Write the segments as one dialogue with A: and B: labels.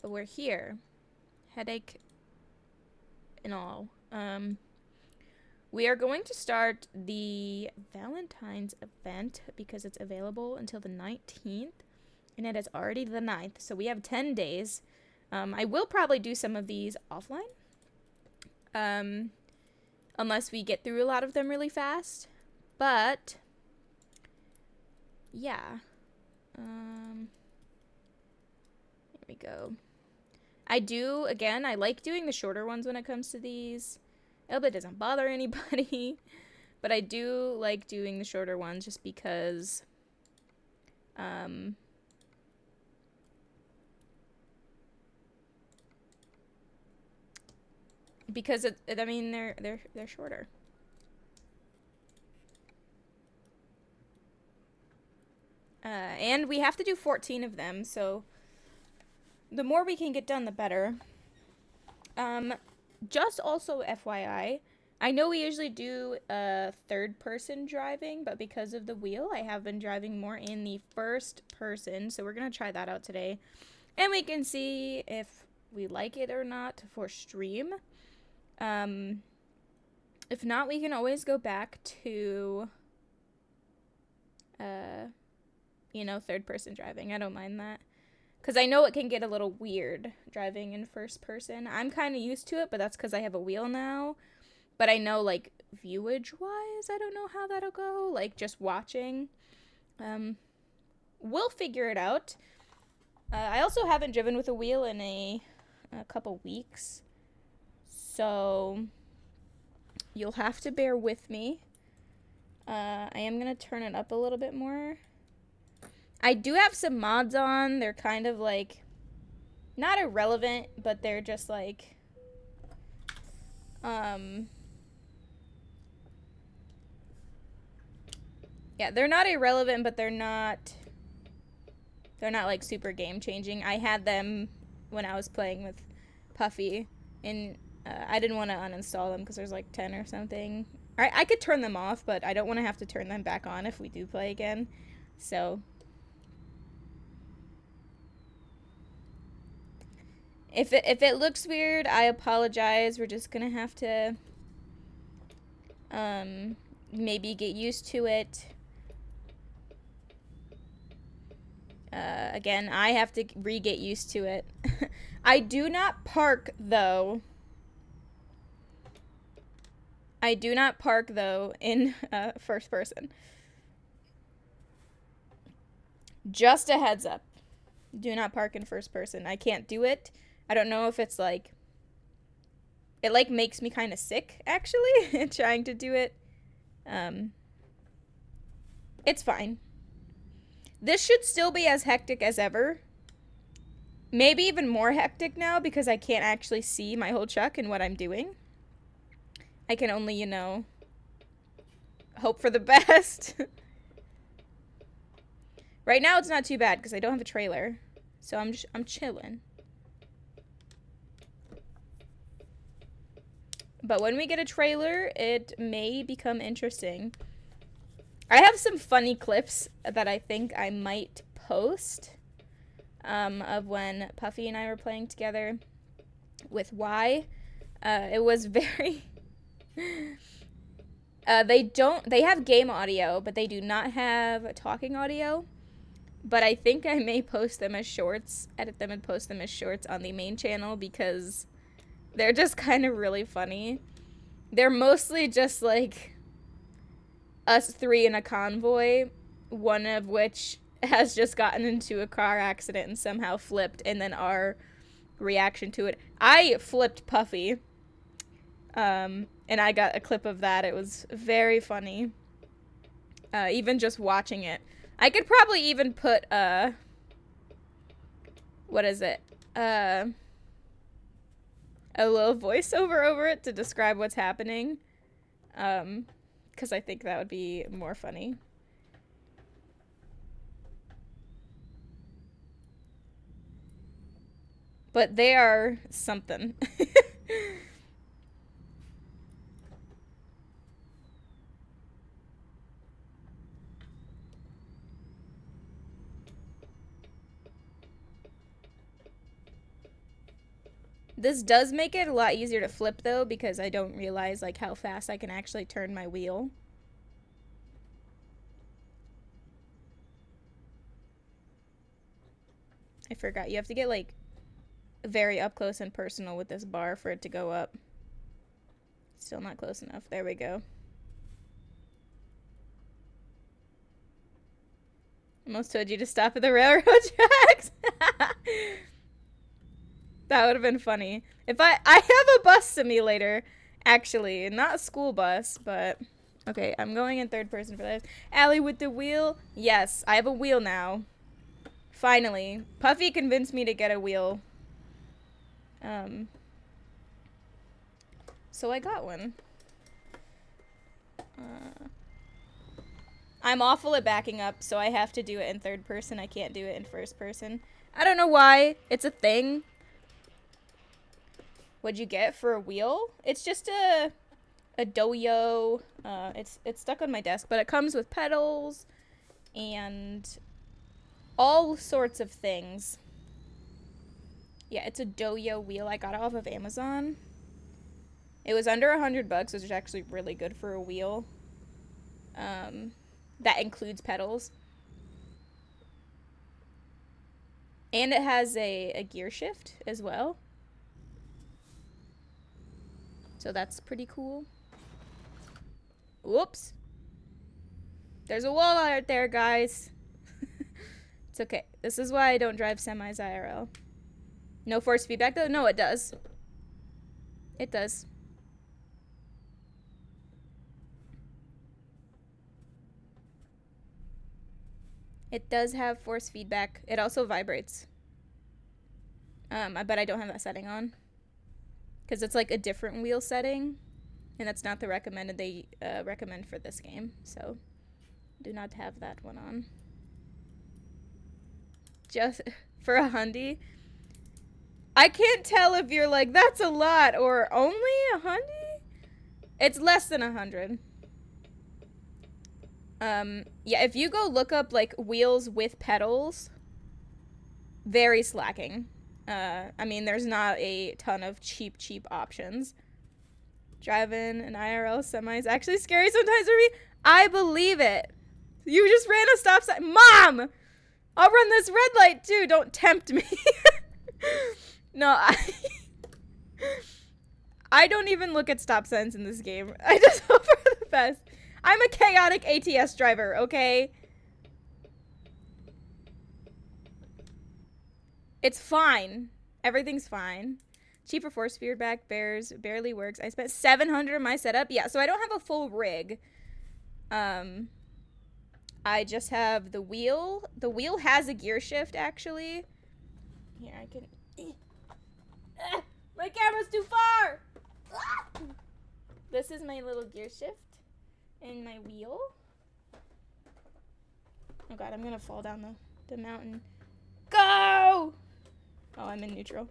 A: but we're here. Headache and all. We are going to start the Valentines event because it's available until the 19th, and it is already the 9th, so we have 10 days. I will probably do some of these offline, unless we get through a lot of them really fast. But yeah, here we go. I like doing the shorter ones when it comes to these. I hope it doesn't bother anybody. But I do like doing the shorter ones just because I mean they're shorter. And we have to do 14 of them, so the more we can get done, the better. Just also FYI, I know we usually do third person driving, but because of the wheel, I have been driving more in the first person, so we're going to try that out today. And we can see if we like it or not for stream. If not, we can always go back to, third person driving. I don't mind that. Because I know it can get a little weird driving in first person. I'm kind of used to it, but that's because I have a wheel now. But I know, like, viewage-wise, I don't know how that'll go. Like, just watching. We'll figure it out. I also haven't driven with a wheel in a couple weeks. So, you'll have to bear with me. I am going to turn it up a little bit more. I do have some mods on. They're kind of like not irrelevant, but they're just like yeah, they're not irrelevant, but they're not like super game changing. I had them when I was playing with Puffy, and I didn't want to uninstall them because there's like 10 or something. I could turn them off, but I don't want to have to turn them back on if we do play again. So if it looks weird, I apologize. We're just gonna have to maybe get used to it. Again, I have to get used to it. I do not park though. In first person. Just a heads up. Do not park in first person. I can't do it. I don't know if it's like... It like makes me kind of sick, actually, trying to do it. It's fine. This should still be as hectic as ever. Maybe even more hectic now because I can't actually see my whole truck and what I'm doing. I can only, hope for the best. Right now it's not too bad because I don't have a trailer. So I'm chilling. But when we get a trailer, it may become interesting. I have some funny clips that I think I might post of when Puffy and I were playing together with Y. It was very... they have game audio, but they do not have talking audio. But I think I may post them as shorts, edit them and post them as shorts on the main channel because they're just kind of really funny. They're mostly just like us three in a convoy, one of which has just gotten into a car accident and somehow flipped, and then our reaction to it. I flipped Puffy, and I got a clip of that. It was very funny. Even just watching it. I could probably even put, what is it? A little voiceover over it to describe what's happening. Because I think that would be more funny. But they are something. This does make it a lot easier to flip, though, because I don't realize, like, how fast I can actually turn my wheel. I forgot. You have to get, like, very up close and personal with this bar for it to go up. Still not close enough. There we go. Almost told you to stop at the railroad tracks. That would have been funny. If I have a bus simulator, actually. Not a school bus, but... Okay, I'm going in third person for this. Allie with the wheel. Yes, I have a wheel now. Finally. Puffy convinced me to get a wheel. So I got one. I'm awful at backing up, so I have to do it in third person. I can't do it in first person. I don't know why. It's a thing. What'd you get for a wheel? It's just a doyo. It's stuck on my desk, but it comes with pedals and all sorts of things. Yeah, it's a doyo wheel. I got it off of Amazon. It was under $100, which is actually really good for a wheel. That includes pedals. And it has a gear shift as well. So that's pretty cool. Whoops. There's a wall out there, guys. It's okay. This is why I don't drive semis IRL. No force feedback, though? No, it does. It does. It does have force feedback. It also vibrates. But I don't have that setting on. Because it's like a different wheel setting. And that's not the recommended they recommend for this game. So, do not have that one on. Just for a hundy. I can't tell if you're like, that's a lot, or only a hundy? It's less than 100. Yeah, if you go look up, like, wheels with pedals, very slacking. I mean, there's not a ton of cheap options. Driving an IRL semi is actually scary sometimes for me. I believe it. You just ran a stop sign. Mom! I'll run this red light, too. Don't tempt me. No, I don't even look at stop signs in this game. I just hope for the best. I'm a chaotic ATS driver, okay? It's fine. Everything's fine. Cheaper force feedback barely works. I spent $700 on my setup. Yeah, so I don't have a full rig. I just have the wheel. The wheel has a gear shift, actually. Here, I can... My camera's too far! This is my little gear shift. And my wheel. Oh god, I'm gonna fall down the mountain. Go! Oh, I'm in neutral.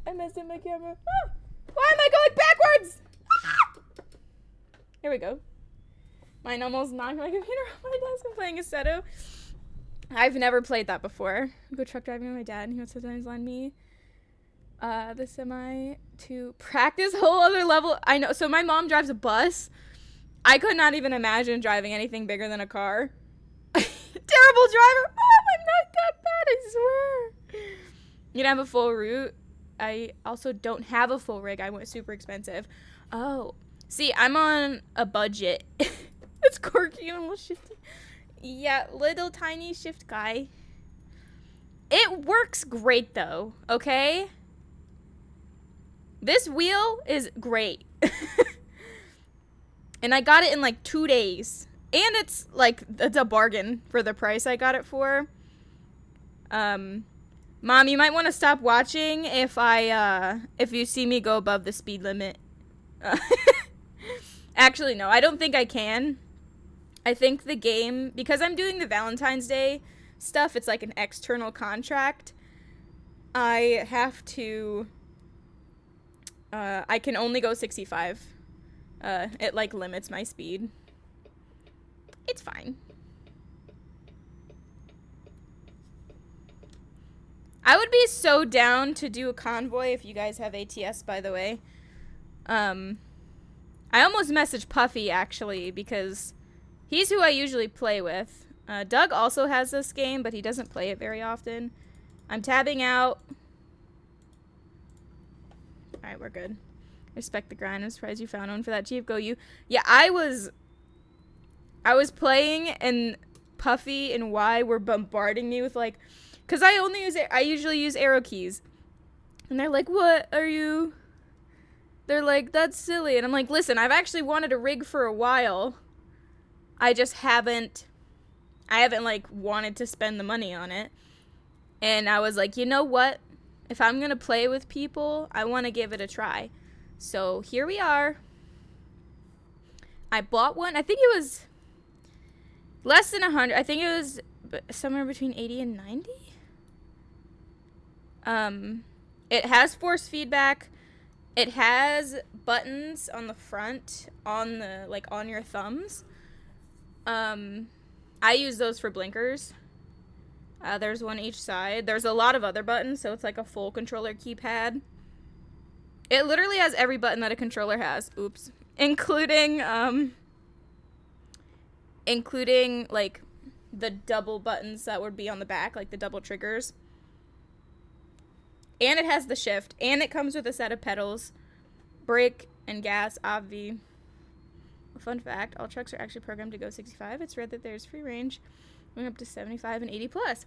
A: I messed up my camera. Ah! Why am I going backwards? Ah! Here we go. Mine almost knocked my computer off my desk. I'm playing a Seto. I've never played that before. I go truck driving with my dad, and he would sometimes lend me the semi to practice whole other level. I know. So my mom drives a bus. I could not even imagine driving anything bigger than a car. Terrible driver. Mom, I'm not that bad, I swear. You don't have a full route. I also don't have a full rig. I went super expensive. Oh. See, I'm on a budget. It's quirky and a little shifty. Yeah, little tiny shift guy. It works great, though. Okay? This wheel is great. And I got it in like 2 days. And it's like, it's a bargain for the price I got it for. Mom, you might want to stop watching if you see me go above the speed limit. Actually, no, I don't think I can. I think the game, because I'm doing the Valentine's Day stuff, it's like an external contract. I have to, I can only go 65. It like limits my speed. It's fine. I would be so down to do a convoy if you guys have ATS, by the way. I almost messaged Puffy, actually, because he's who I usually play with. Doug also has this game, but he doesn't play it very often. I'm tabbing out. Alright, we're good. Respect the grind. I'm surprised you found one for that Jeep. Go you. Yeah, I was playing, and Puffy and Y were bombarding me with, like, because I usually use arrow keys. And they're like, what are you? They're like, that's silly. And I'm like, listen, I've actually wanted a rig for a while. I just haven't, like, wanted to spend the money on it. And I was like, you know what? If I'm going to play with people, I want to give it a try. So here we are. I bought one. I think it was less than 100. I think it was somewhere between 80 and 90. It has force feedback. It has buttons on the front, on the, like, on your thumbs. I use those for blinkers. There's one each side. There's a lot of other buttons, so it's like a full controller keypad. It literally has every button that a controller has. Oops. Including, like, the double buttons that would be on the back, like the double triggers. And it has the shift. And it comes with a set of pedals. Brake and gas, obvi. Fun fact, all trucks are actually programmed to go 65. It's rare that there's free range going up to 75 and 80 plus.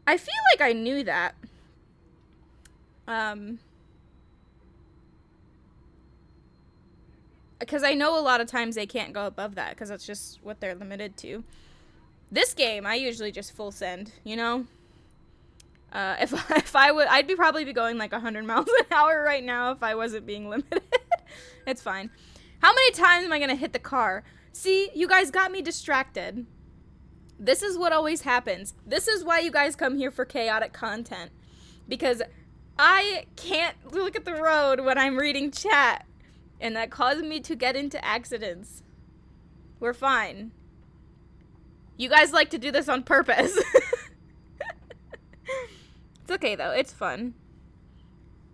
A: I feel like I knew that. Because I know a lot of times they can't go above that because that's just what they're limited to. This game, I usually just full send, you know? If I would, probably be going like 100 miles an hour right now if I wasn't being limited. It's fine. How many times am I going to hit the car? See, you guys got me distracted. This is what always happens. This is why you guys come here for chaotic content. Because I can't look at the road when I'm reading chat. And that caused me to get into accidents. We're fine. You guys like to do this on purpose. It's okay, though. It's fun.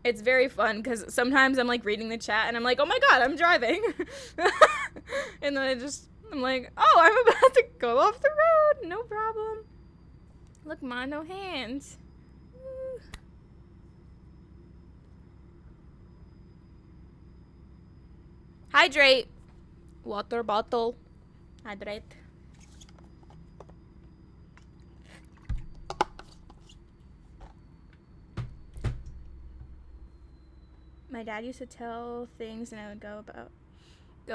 A: It's very fun, because sometimes I'm, like, reading the chat, and I'm like, oh my god, I'm driving. And then I'm like, oh, I'm about to go off the road. No problem. Look, ma, no hands. Woo. Hydrate. Water bottle. Hydrate. My dad used to tell things, and I would go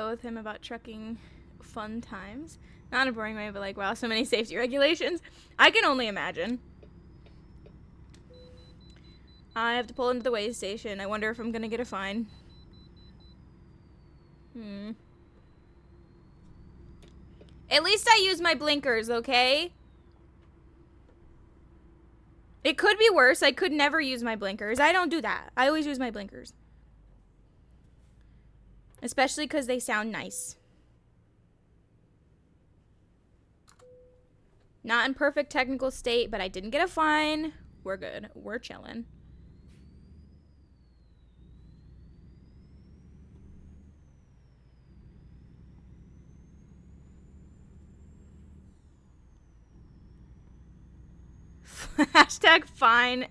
A: with him about trucking fun times. Not in a boring way, but like, wow, so many safety regulations. I can only imagine. I have to pull into the weigh station. I wonder if I'm gonna get a fine. At least I use my blinkers, okay? It could be worse. I could never use my blinkers. I don't do that. I always use my blinkers. Especially because they sound nice. Not in perfect technical state, but I didn't get a fine. We're good. We're chilling. Hashtag fine.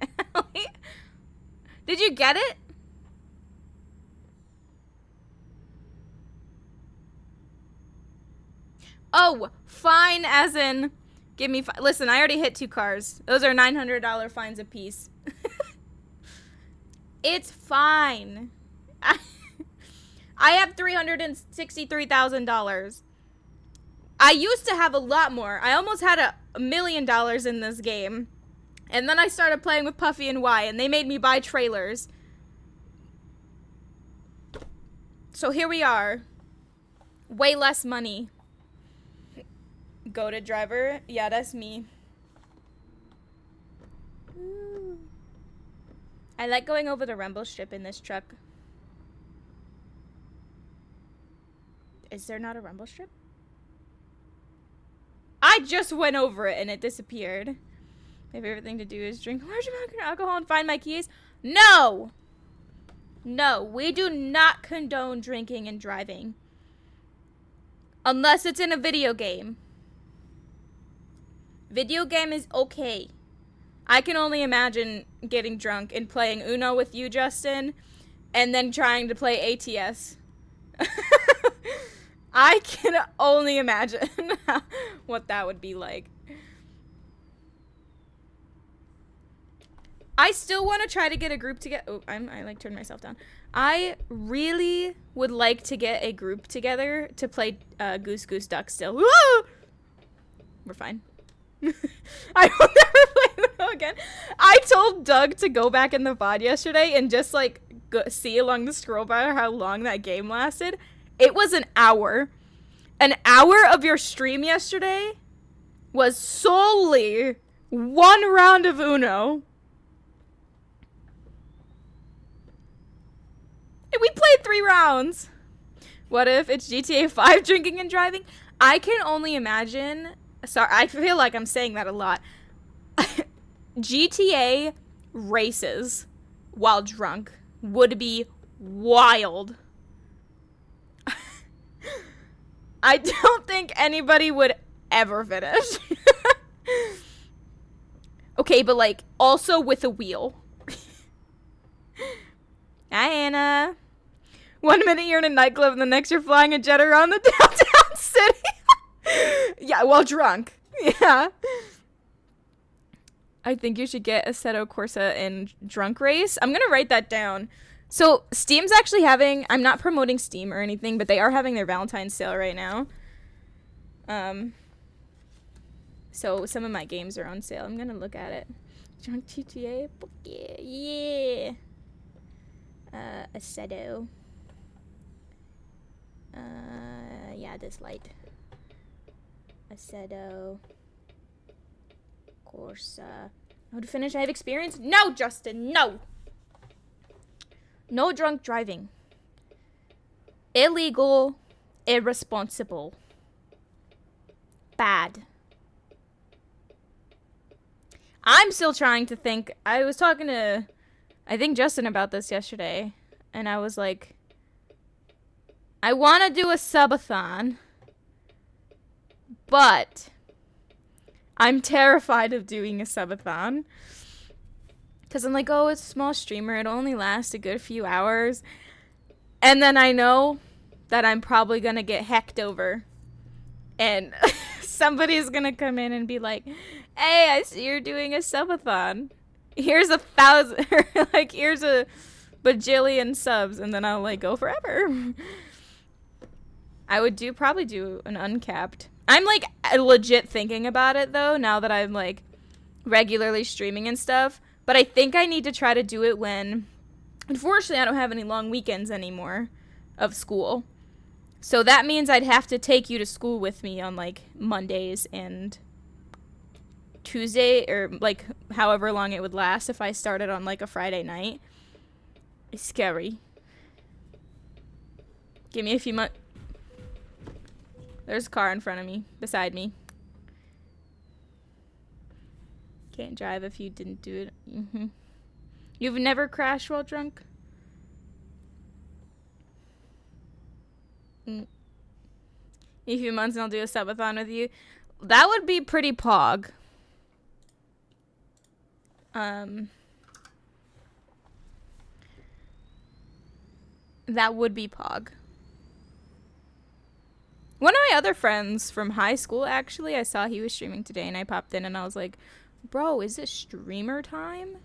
A: Did you get it? Oh, fine as in, give me, listen, I already hit 2 cars. Those are $900 fines apiece. It's fine. I have $363,000. I used to have a lot more. I almost had $1 million in this game. And then I started playing with Puffy and Y, and they made me buy trailers. So here we are. Way less money. Go to driver. Yeah, that's me. Ooh. I like going over the rumble strip in this truck. Is there not a rumble strip? I just went over it and it disappeared. My favorite thing to do is drink a large amount of alcohol and find my keys. No! No, we do not condone drinking and driving. Unless it's in a video game. Video game is okay. I can only imagine getting drunk and playing Uno with you, Justin, and then trying to play ATS. I can only imagine what that would be like. I still want to try to get a group together. Oh, I like turned myself down. I really would like to get a group together to play Goose Goose Duck still. Woo! We're fine. I will never play Uno again. I told Doug to go back in the VOD yesterday and just like see along the scroll bar how long that game lasted. It was an hour. An hour of your stream yesterday was solely one round of Uno. And we played 3 rounds. What if it's GTA 5 drinking and driving? I can only imagine. Sorry, I feel like I'm saying that a lot. GTA races while drunk would be wild. I don't think anybody would ever finish. Okay, but like also with a wheel. Hi, Anna. 1 minute you're in a nightclub and the next you're flying a jet around the downtown city. Yeah, while drunk. Yeah. I think you should get Assetto Corsa in drunk race. I'm going to write that down. So Steam's actually having, I'm not promoting Steam or anything, but they are having their Valentine's sale right now. So some of my games are on sale. I'm going to look at it. Drunk GTA? Yeah. Assetto. Yeah, this light. Assetto Corsa. Oh, to finish, I have experience? No, Justin, no! No drunk driving. Illegal. Irresponsible. Bad. I'm still trying to think. I was talking to, I think, Justin about this yesterday. And I was like, I want to do a subathon. But I'm terrified of doing a subathon. Because I'm like, oh, it's a small streamer. It'll only last a good few hours. And then I know that I'm probably going to get hecked over. And somebody's going to come in and be like, hey, I see you're doing a subathon. Here's 1,000. Like, here's a bajillion subs. And then I'll, like, go forever. I would probably do an uncapped. I'm, like, legit thinking about it, though, now that I'm, like, regularly streaming and stuff. But I think I need to try to do it when, unfortunately, I don't have any long weekends anymore of school. So that means I'd have to take you to school with me on, like, Mondays and Tuesday, or, like, however long it would last if I started on, like, a Friday night. It's scary. Give me a few months. There's a car in front of me, beside me. Can't drive if you didn't do it. Mm-hmm. You've never crashed while drunk? In a few months and I'll do a subathon with you. That would be pretty pog. That would be pog. One of my other friends from high school, actually, I saw he was streaming today and I popped in and I was like, bro, is it streamer time?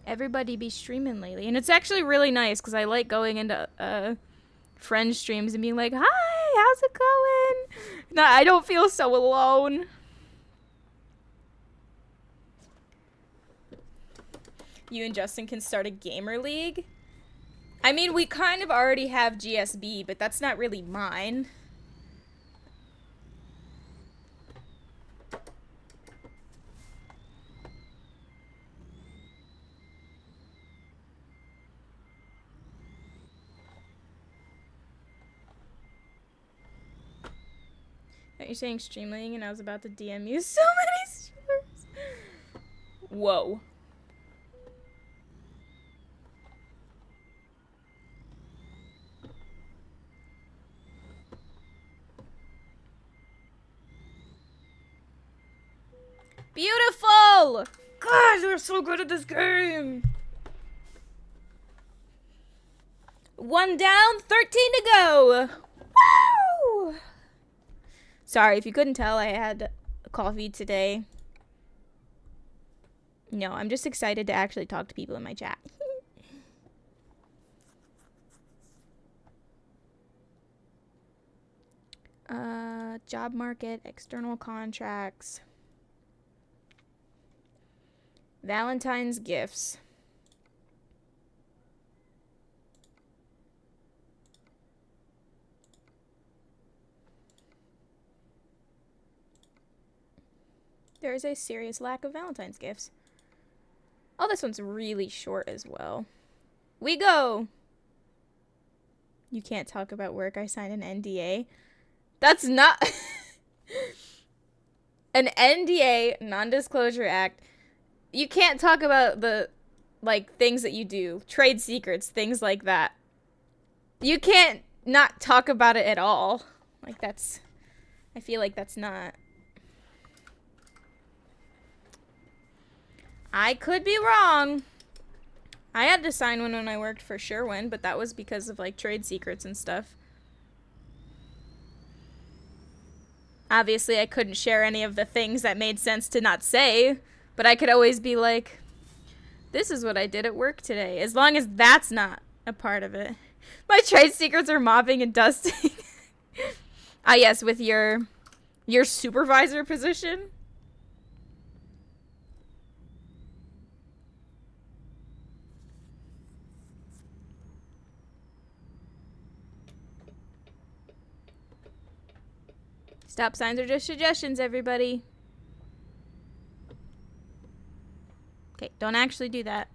A: Everybody be streaming lately. And it's actually really nice because I like going into friend streams and being like, hi, how's it going? No, I don't feel so alone. You and Justin can start a gamer league. I mean, we kind of already have GSB, but that's not really mine. Are you saying Streamling and I was about to DM you so many stars? Whoa. Beautiful! God, we're so good at this game! 1 down, 13 to go! Woo! Sorry, if you couldn't tell, I had coffee today. No, I'm just excited to actually talk to people in my chat. Job market, external contracts. Valentine's gifts. There is a serious lack of Valentine's gifts. Oh, this one's really short as well. We go! You can't talk about work. I signed an NDA. That's not... An NDA, Non-Disclosure Act. You can't talk about the, like, things that you do. Trade secrets, things like that. You can't not talk about it at all. Like, that's... I feel like that's not... I could be wrong. I had to sign one when I worked for Sherwin, but that was because of, like, trade secrets and stuff. Obviously, I couldn't share any of the things that made sense to not say, but I could always be like, this is what I did at work today, as long as that's not a part of it. My trade secrets are mopping and dusting. Ah, yes, with your supervisor position. Stop signs are just suggestions, everybody. Okay, don't actually do that.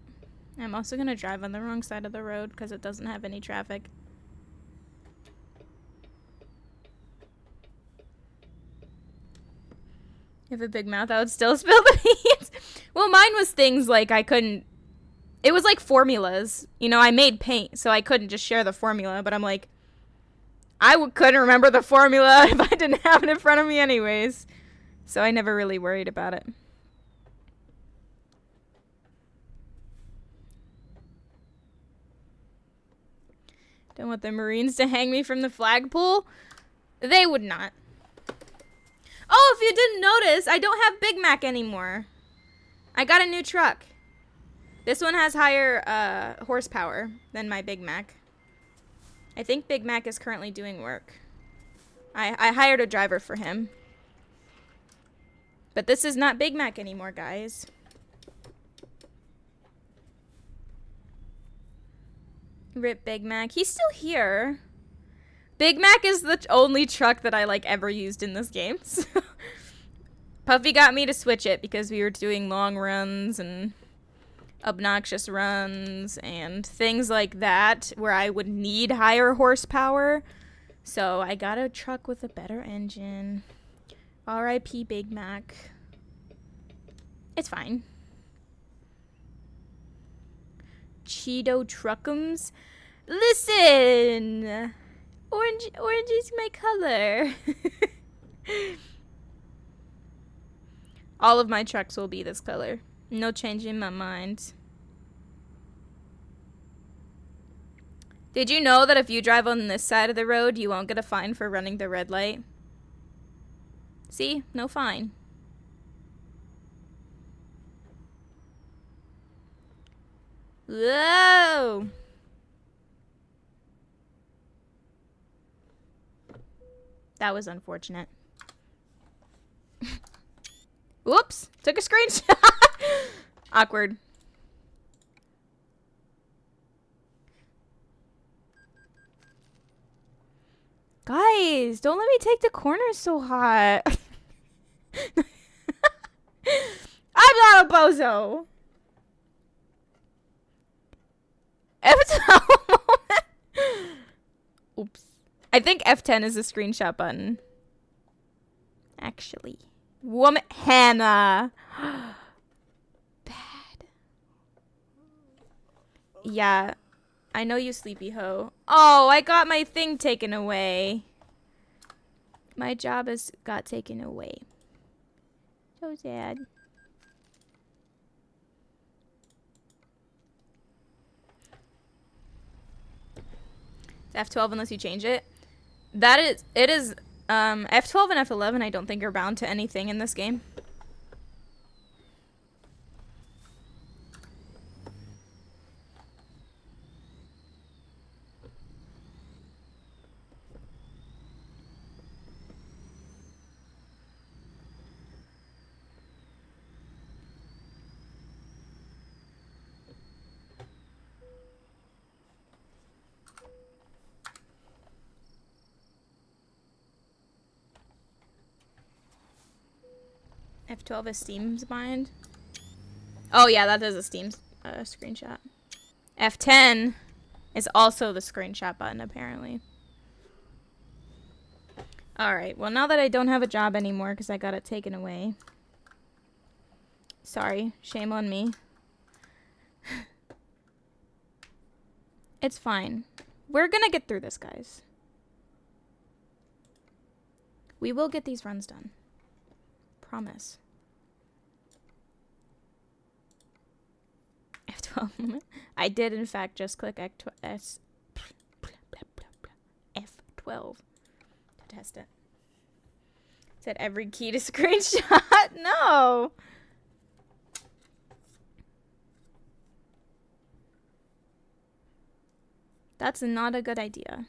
A: I'm also going to drive on the wrong side of the road because it doesn't have any traffic. You have a big mouth, I would still spill the beans. Well, mine was things like I couldn't... It was like formulas. You know, I made paint, so I couldn't just share the formula, but I'm like... couldn't remember the formula if I didn't have it in front of me anyways. So I never really worried about it. Don't want the Marines to hang me from the flagpole. They would not. Oh, if you didn't notice, I don't have Big Mac anymore. I got a new truck. This one has higher horsepower than my Big Mac. I think Big Mac is currently doing work. I hired a driver for him. But this is not Big Mac anymore, guys. Rip Big Mac. He's still here. Big Mac is the only truck that I like ever used in this game. So Puffy got me to switch it because we were doing long runs and obnoxious runs and things like that where I would need higher horsepower. So I got a truck with a better engine. R.I.P. Big Mac. It's fine. Cheeto Truckums. Listen! Orange is my color. All of my trucks will be this color. No changing my mind. Did you know that if you drive on this side of the road, you won't get a fine for running the red light? See? No fine. Whoa! That was unfortunate. Whoops! Took a screenshot! Awkward. Guys, don't let me take the corners so hot. I'm not a bozo. F10 moment. Oops. I think F10 is the screenshot button. Actually. Woman. Hannah. Bad. Yeah. I know you, sleepy hoe. Oh, I got my thing taken away. My job got taken away. So sad. It's F12 unless you change it. It is F12 and F11 I don't think are bound to anything in this game. F12 is Steam's bind. Oh yeah, that is a Steam screenshot. F10 is also the screenshot button, apparently. Alright, well now that I don't have a job anymore because I got it taken away. Sorry, shame on me. It's fine. We're gonna get through this, guys. We will get these runs done. Promise. F12. I did, in fact, just click F12 to test it. Said every key to screenshot. No. That's not a good idea.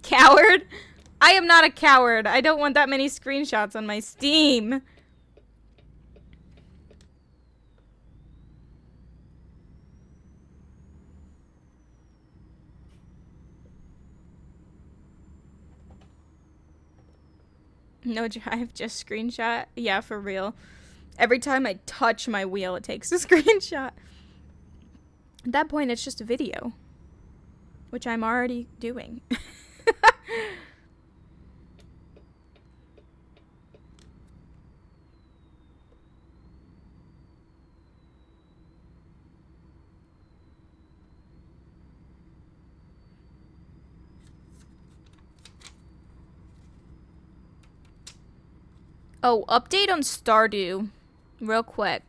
A: Coward? I am not a coward. I don't want that many screenshots on my Steam. No drive, just screenshot. Yeah, for real. Every time I touch my wheel, it takes a screenshot. At that point, it's just a video. Which I'm already doing. Oh, update on Stardew. Real quick.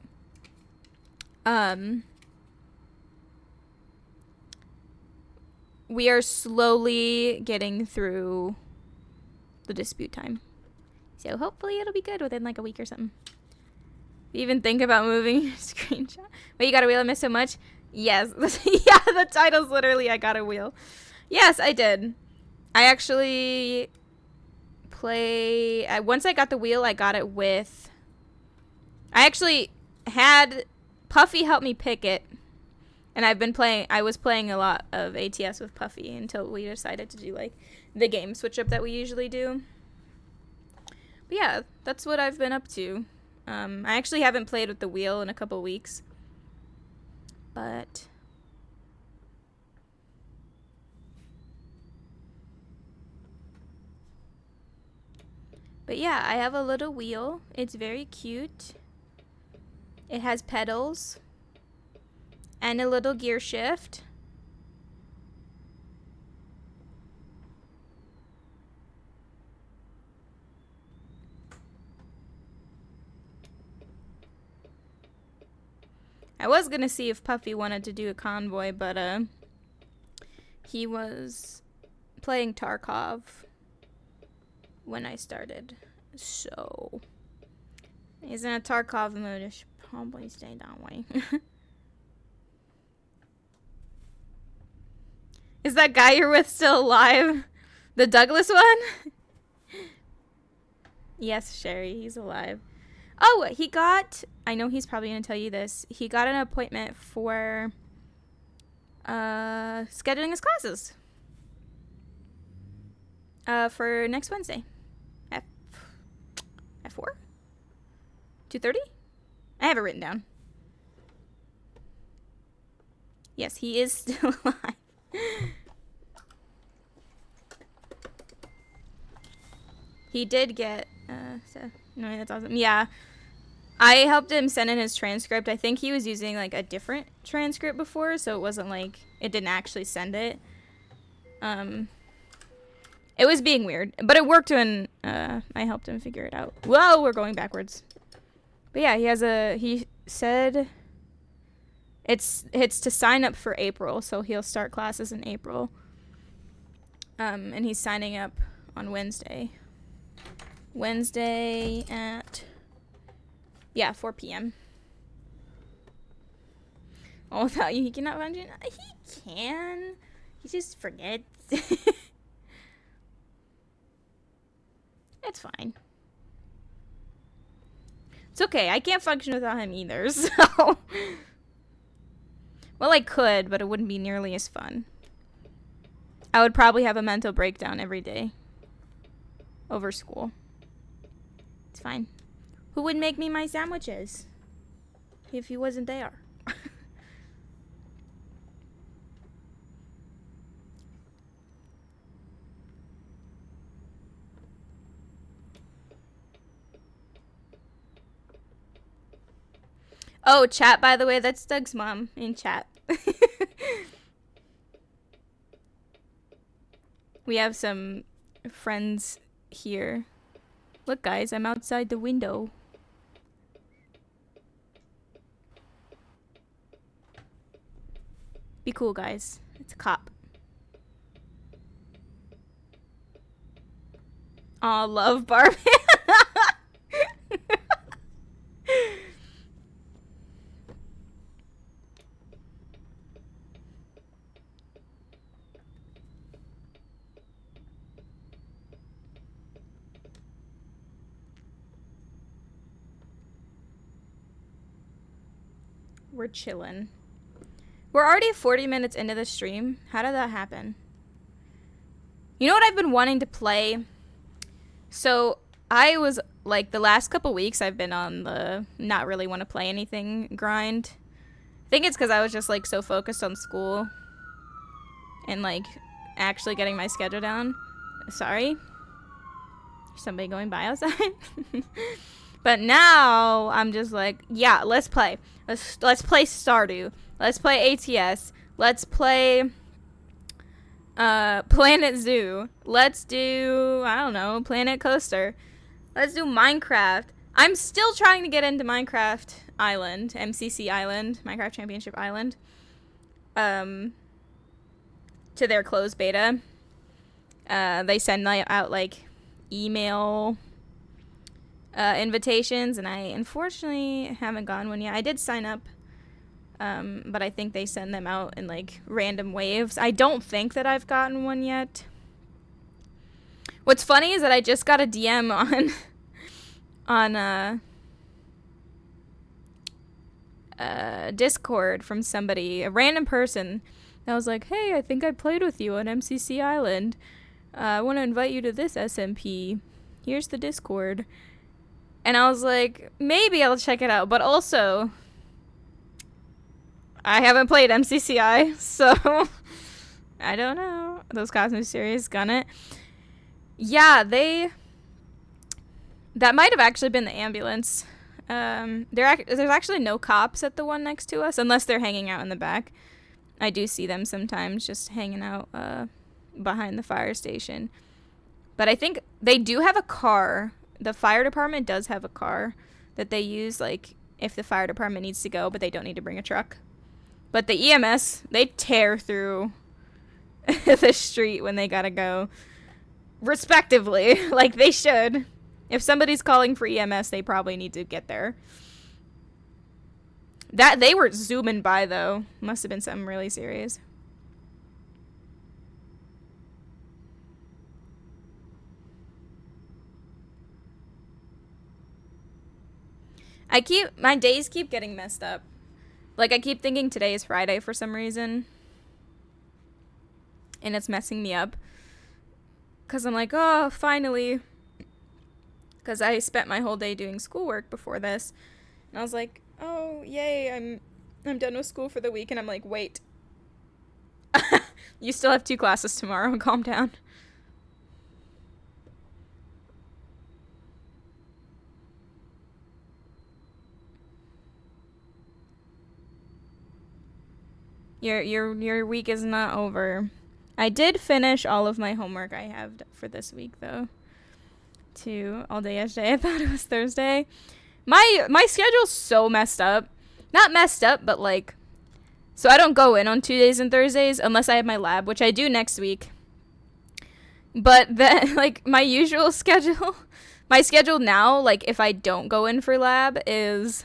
A: We are slowly getting through the dispute time. So hopefully it'll be good within like a week or something. You even think about moving your screenshot. Wait, you got a wheel I missed so much? Yes. Yeah, the title's literally I got a wheel. Yes, I did. I actually once I got the wheel, I got it with... I actually had Puffy help me pick it. And I was playing a lot of ATS with Puffy until we decided to do like the game switch up that we usually do. But yeah, that's what I've been up to. I actually haven't played with the wheel in a couple weeks. But yeah, I have a little wheel. It's very cute. It has pedals and a little gear shift. I was gonna see if Puffy wanted to do a convoy, but he was playing Tarkov when I started, so he's in a Tarkov mode. I should probably stay that way. Is that guy you're with still alive? The Douglas one? Yes, Sherry, he's alive. Oh, he got... I know he's probably going to tell you this. He got an appointment for scheduling his classes. For next Wednesday. At 4? 2:30? I have it written down. Yes, he is still alive. He did get, no, that's awesome. Yeah. I helped him send in his transcript. I think he was using, like, a different transcript before, so it wasn't, like, it didn't actually send it. It was being weird, but it worked when, I helped him figure it out. Whoa, we're going backwards. But yeah, he said it's to sign up for April, so he'll start classes in April. And he's signing up on Wednesday. Wednesday at, 4 p.m. Oh, without you, he cannot run. He can. He just forgets. It's fine. It's okay. I can't function without him either, so. Well, I could, but it wouldn't be nearly as fun. I would probably have a mental breakdown every day over school. It's fine. Who would make me my sandwiches if he wasn't there? Oh, chat, by the way, that's Doug's mom in chat. We have some friends here. Look, guys, I'm outside the window. Be cool, guys. It's a cop. Aw, love Barbie. We're chillin'. We're already 40 minutes into the stream. How did that happen? You know what I've been wanting to play? So, I was, like, the last couple weeks I've been on the not really want to play anything grind. I think it's because I was just, like, so focused on school. And, like, actually getting my schedule down. Sorry. Somebody going by outside? But now, I'm just like, yeah, let's play. Let's play Stardew. Let's play ATS. Let's play Planet Zoo. Let's do, I don't know, Planet Coaster. Let's do Minecraft. I'm still trying to get into Minecraft Island, MCC Island, Minecraft Championship Island. To their closed beta. They send out, like, email invitations, and I unfortunately haven't gotten one yet. I did sign up, but I think they send them out in, like, random waves. I don't think that I've gotten one yet. What's funny is that I just got a DM on Discord from somebody, a random person, that was like, hey, I think I played with you on MCC Island. I want to invite you to this SMP. Here's the Discord. And I was like, maybe I'll check it out. But also, I haven't played MCCI, so I don't know. Those Cosmos series, gun it. Yeah, that might have actually been the ambulance. There's actually no cops at the one next to us, unless they're hanging out in the back. I do see them sometimes just hanging out behind the fire station. But I think they do have a car. The fire department does have a car that they use, like, if the fire department needs to go, but they don't need to bring a truck. But the EMS, they tear through the street when they gotta go, respectively. Like, they should. If somebody's calling for EMS, they probably need to get there. That they were zooming by, though. Must have been something really serious. My days keep getting messed up. Like, I keep thinking today is Friday for some reason. and it's messing me up. Because I'm like, oh, finally. Because I spent my whole day doing schoolwork before this. And I was like, oh, yay, I'm done with school for the week. And I'm like, wait. You still have 2 classes tomorrow. Calm down. Your week is not over. I did finish all of my homework I have for this week, though. All day yesterday. I thought it was Thursday. My schedule's so messed up. Not messed up, but like, so I don't go in on Tuesdays and Thursdays unless I have my lab, which I do next week. But then, like, my usual schedule, my schedule now, like, if I don't go in for lab is,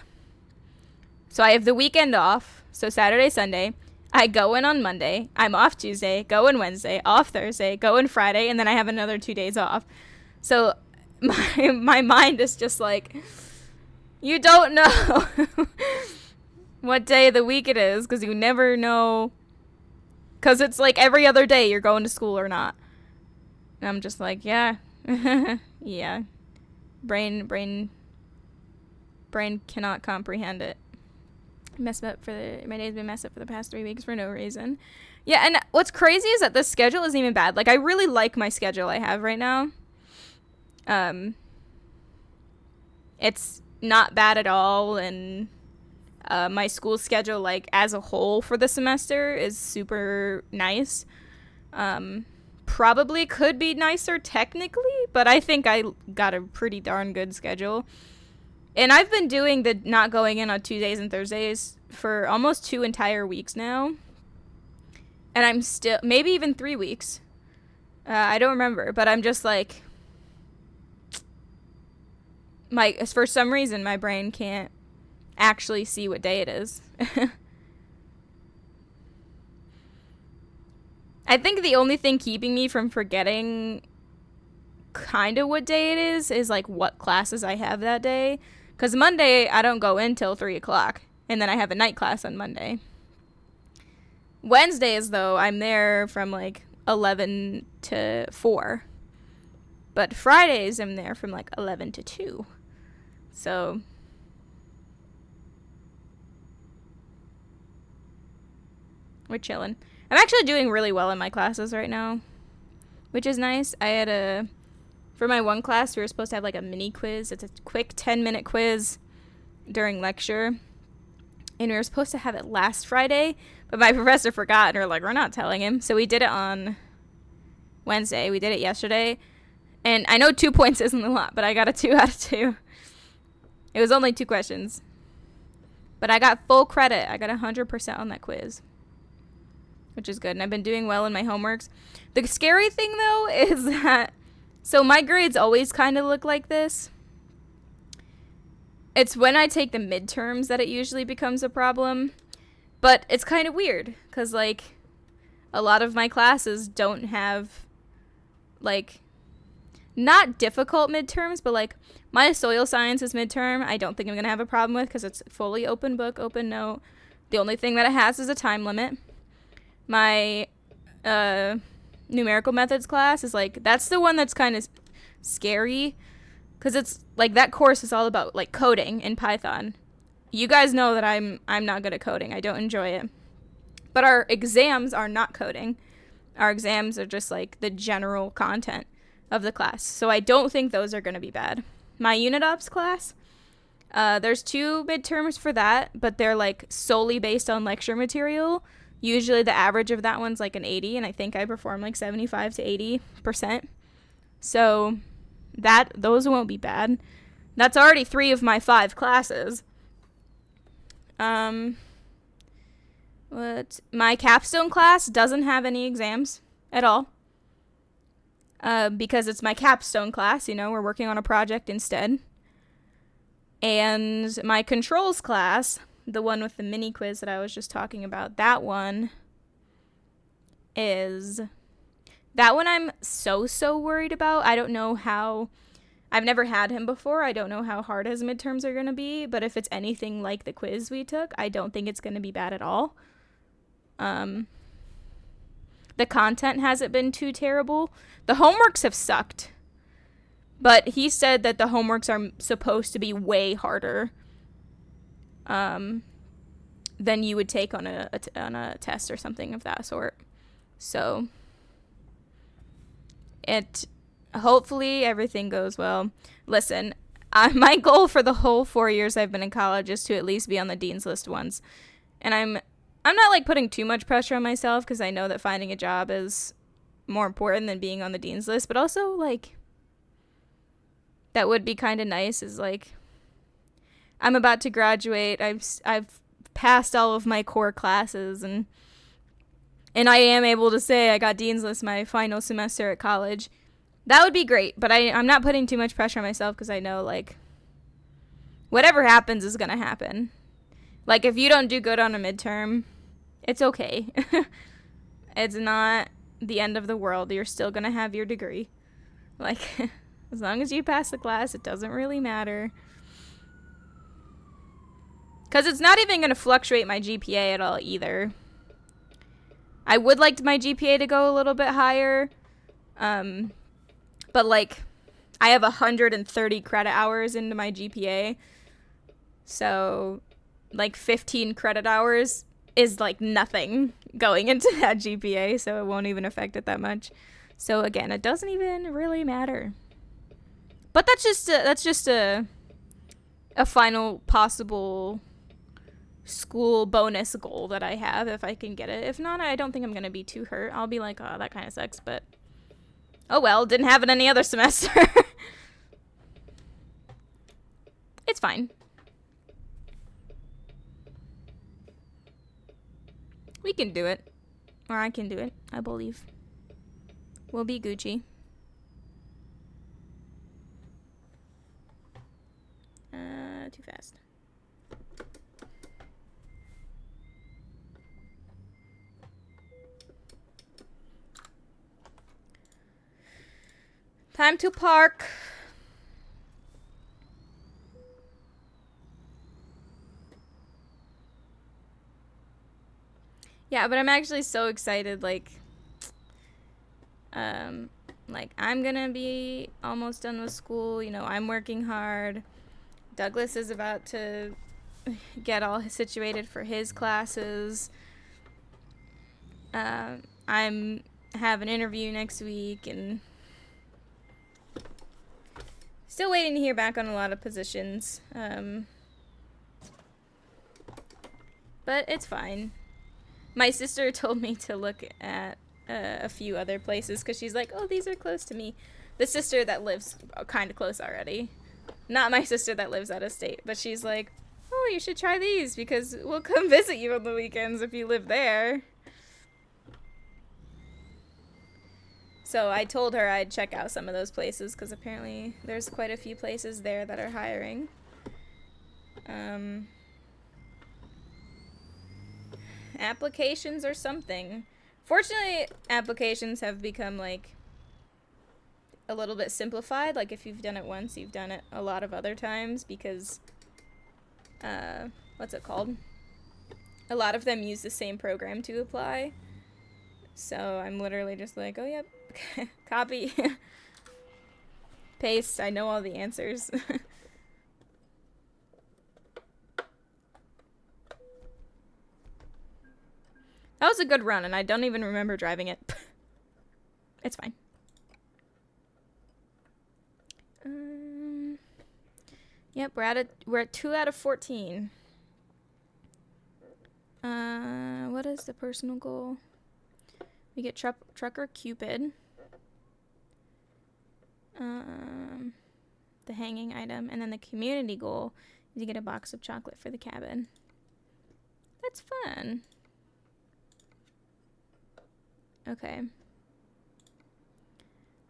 A: so I have the weekend off, so Saturday, Sunday. I go in on Monday, I'm off Tuesday, go in Wednesday, off Thursday, go in Friday, and then I have another 2 days off. So my mind is just like, you don't know what day of the week it is, because you never know, because it's like every other day you're going to school or not. And I'm just like, yeah, yeah. Brain cannot comprehend it. My day's been messed up for the past 3 weeks for no reason. Yeah, and what's crazy is that the schedule isn't even bad. Like, I really like my schedule I have right now. It's not bad at all, and my school schedule, like, as a whole for the semester is super nice. Probably could be nicer technically, but I think I got a pretty darn good schedule. And I've been doing the not going in on Tuesdays and Thursdays for almost 2 entire weeks now. And I'm still, maybe even 3 weeks. I don't remember, but I'm just like, for some reason, my brain can't actually see what day it is. I think the only thing keeping me from forgetting kind of what day it is like what classes I have that day. Because Monday, I don't go in till 3 o'clock. And then I have a night class on Monday. Wednesdays, though, I'm there from like 11 to 4. But Fridays, I'm there from like 11 to 2. So we're chilling. I'm actually doing really well in my classes right now, which is nice. I had for my one class, we were supposed to have like a mini quiz. It's a quick 10-minute quiz during lecture. And we were supposed to have it last Friday, but my professor forgot, and we're like, we're not telling him. So we did it on Wednesday. We did it yesterday. And I know 2 points isn't a lot, but I got a 2 out of 2. It was only 2 questions. But I got full credit. I got 100% on that quiz, which is good. And I've been doing well in my homeworks. The scary thing, though, is that, so my grades always kind of look like this. It's when I take the midterms that it usually becomes a problem. But it's kind of weird, because, like, a lot of my classes don't have, like, not difficult midterms, but, like, my soil sciences midterm, I don't think I'm going to have a problem with, because it's fully open book, open note. The only thing that it has is a time limit. My numerical methods class is, like, that's the one that's kind of scary, because it's, like, that course is all about, like, coding in Python. You guys know that I'm not good at coding. I don't enjoy it. But our exams are not coding. Our exams are just, like, the general content of the class. So I don't think those are going to be bad. My unit ops class, there's 2 midterms for that, but they're, like, solely based on lecture material. Usually the average of that one's, like, an 80, and I think I perform, like, 75 to 80%. So those won't be bad. That's already 3 of my 5 classes. My capstone class doesn't have any exams at all. Because it's my capstone class, you know, we're working on a project instead. And my controls class, the one with the mini quiz that I was just talking about, that one I'm so worried about. I don't know how, I've never had him before. I don't know how hard his midterms are going to be, but if it's anything like the quiz we took, I don't think it's going to be bad at all. the content hasn't been too terrible. The homeworks have sucked. But he said that the homeworks are supposed to be way harder than you would take on a test or something of that sort. So hopefully everything goes well. Listen, my goal for the whole 4 years I've been in college is to at least be on the dean's list once. And I'm not like putting too much pressure on myself because I know that finding a job is more important than being on the dean's list, but also like that would be kind of nice is like I'm about to graduate. I've passed all of my core classes and I am able to say I got dean's list my final semester at college. That would be great, but I'm not putting too much pressure on myself because I know, like, whatever happens is going to happen. Like, if you don't do good on a midterm, it's okay. It's not the end of the world. You're still going to have your degree. Like, as long as you pass the class, it doesn't really matter. Because it's not even going to fluctuate my GPA at all either. I would like my GPA to go a little bit higher. But, like, I have 130 credit hours into my GPA. So, like, 15 credit hours is, like, nothing going into that GPA. So it won't even affect it that much. So, again, it doesn't even really matter. But that's just a final possible school bonus goal that I have if I can get it. If not, I don't think I'm going to be too hurt. I'll be like, oh, that kind of sucks, but oh well, didn't have it any other semester. It's fine. We can do it. Or I can do it, I believe. We'll be Gucci. Too fast. Time to park. Yeah, but I'm actually so excited, like I'm gonna be almost done with school, you know, I'm working hard. Douglas is about to get all situated for his classes. I'm have an interview next week and still waiting to hear back on a lot of positions. But it's fine. My sister told me to look at a few other places because she's like, oh, these are close to me. The sister that lives kind of close already. Not my sister that lives out of state, but she's like, oh, you should try these because we'll come visit you on the weekends if you live there. So I told her I'd check out some of those places because apparently there's quite a few places there that are hiring. Applications or something. Fortunately, applications have become like a little bit simplified. Like if you've done it once, you've done it a lot of other times because what's it called? A lot of them use the same program to apply. So I'm literally just like, oh, yep, copy, paste. I know all the answers. That was a good run, and I don't even remember driving it. It's fine. Yep, we're at 2 out of 14. What is the personal goal? We get Trucker Cupid. The hanging item, and then the community goal is to get a box of chocolate for the cabin. That's fun. Okay.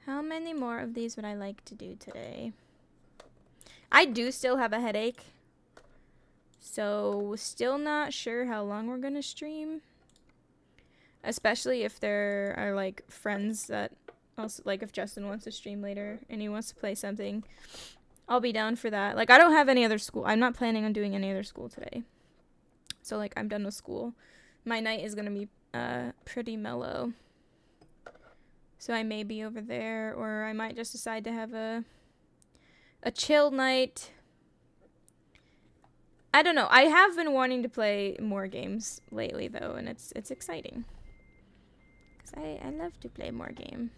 A: How many more of these would I like to do today? I do still have a headache. So, still not sure how long we're gonna stream. Especially if there are, like, friends that also, like, if Justin wants to stream later and he wants to play something, I'll be down for that. Like, I don't have any other school. I'm not planning on doing any other school today. So, like, I'm done with school. My night is gonna be, pretty mellow. So I may be over there, or I might just decide to have a chill night. I don't know. I have been wanting to play more games lately, though, and it's exciting. Because I love to play more game.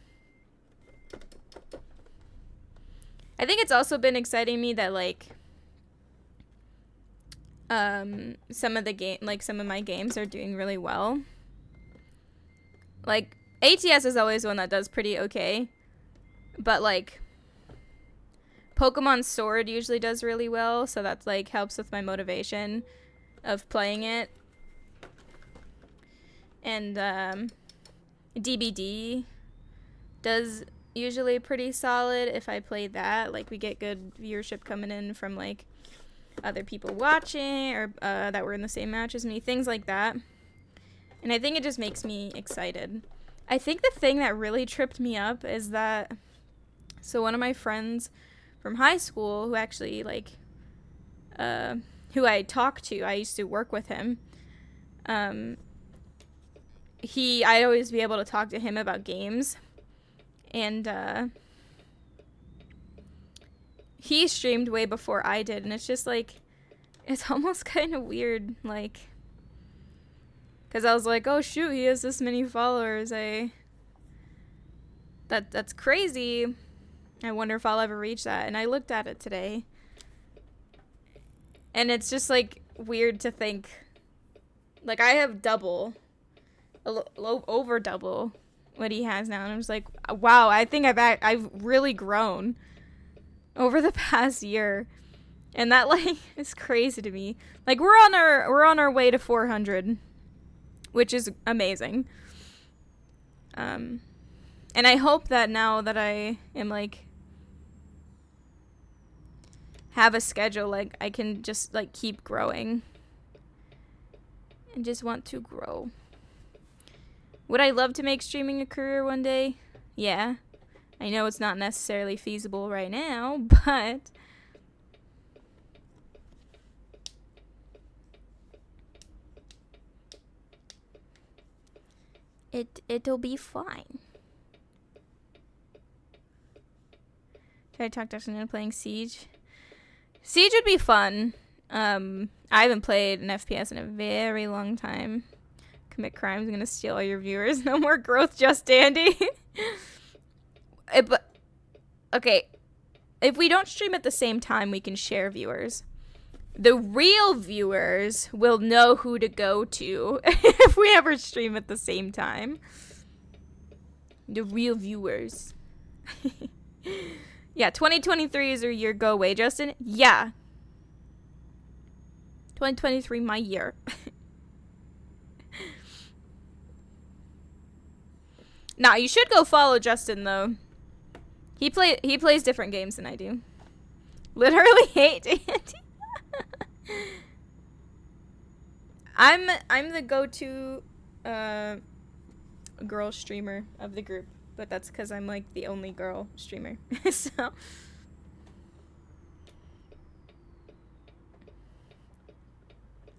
A: I think it's also been exciting me that, like, some of my games are doing really well. Like, ATS is always one that does pretty okay. But, like, Pokemon Sword usually does really well, so that's, like, helps with my motivation of playing it. And, DBD does usually pretty solid if I play that. Like, we get good viewership coming in from, like, other people watching or that were in the same match as me, things like that. And I think it just makes me excited. I think the thing that really tripped me up is that, so one of my friends from high school who actually, like, who I talked to, I used to work with him, I'd always be able to talk to him about games, and he streamed way before I did, and it's just, like, it's almost kind of weird, like, because I was like, oh shoot, he has this many followers, that's crazy. I wonder if I'll ever reach that. And I looked at it today, and it's just, like, weird to think, like, I have over double what he has now, and I'm just like, wow, I think I've really grown over the past year, and that, like, is crazy to me. Like, we're on our way to 400, which is amazing. And I hope that now that I am, like, have a schedule, like, I can just, like, keep growing and just want to grow. Would I love to make streaming a career one day? Yeah. I know it's not necessarily feasible right now, but it'll be fine. Should I talk Dustin into playing Siege? Siege would be fun. I haven't played an FPS in a very long time. Commit crimes, I'm gonna steal all your viewers. No more growth, just dandy. But okay, if we don't stream at the same time, we can share viewers. The real viewers will know who to go to if we ever stream at the same time. The real viewers. Yeah, 2023 is your year. Go away, Justin. Yeah. 2023, my year. Nah, you should go follow Justin, though. He plays different games than I do. Literally hate Andy. I'm the go-to girl streamer of the group, but that's because I'm, like, the only girl streamer. So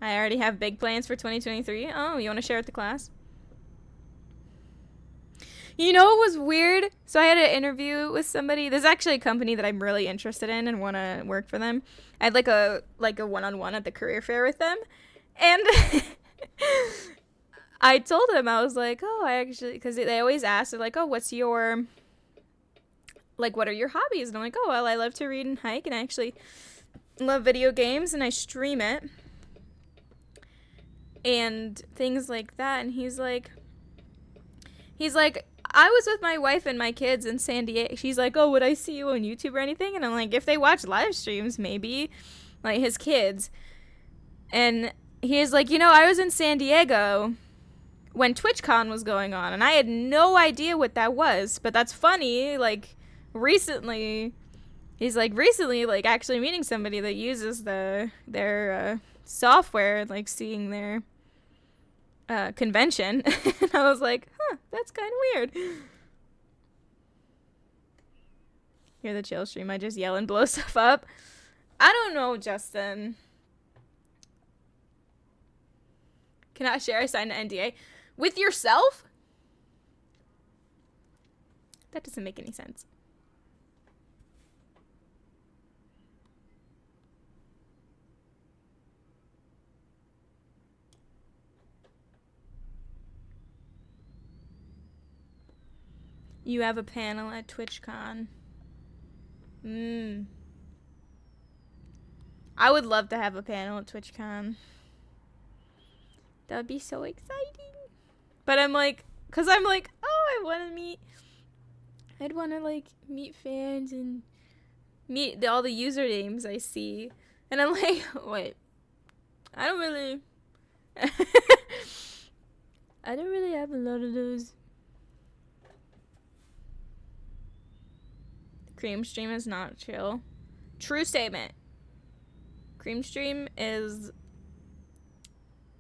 A: I already have big plans for 2023. Oh, you want to share with the class? You know what was weird? So I had an interview with somebody. There's actually a company that I'm really interested in and want to work for them. I had like a one-on-one at the career fair with them. And I told him, I was like, oh, I actually, because they always ask, they're like, oh, what's your, like, what are your hobbies? And I'm like, oh, well, I love to read and hike, and I actually love video games, and I stream it. And things like that. And he's like, I was with my wife and my kids in San Diego. She's like, oh, would I see you on YouTube or anything? And I'm like, if they watch live streams, maybe. Like, his kids. And he's like, you know, I was in San Diego when TwitchCon was going on, and I had no idea what that was. But that's funny. Like, recently, like, actually meeting somebody that uses their software, like, seeing their convention. And I was like, huh, that's kind of weird. You're the chill stream. I just yell and blow stuff up. I don't know, Justin. Can I share? I signed an NDA with yourself. That doesn't make any sense. You have a panel at TwitchCon. I would love to have a panel at TwitchCon. That would be so exciting. But I'm like, oh, I'd want to like meet fans and meet all the usernames I see. And I'm like, wait, I don't really have a lot of those. Cream Stream is not chill. True statement. Cream Stream is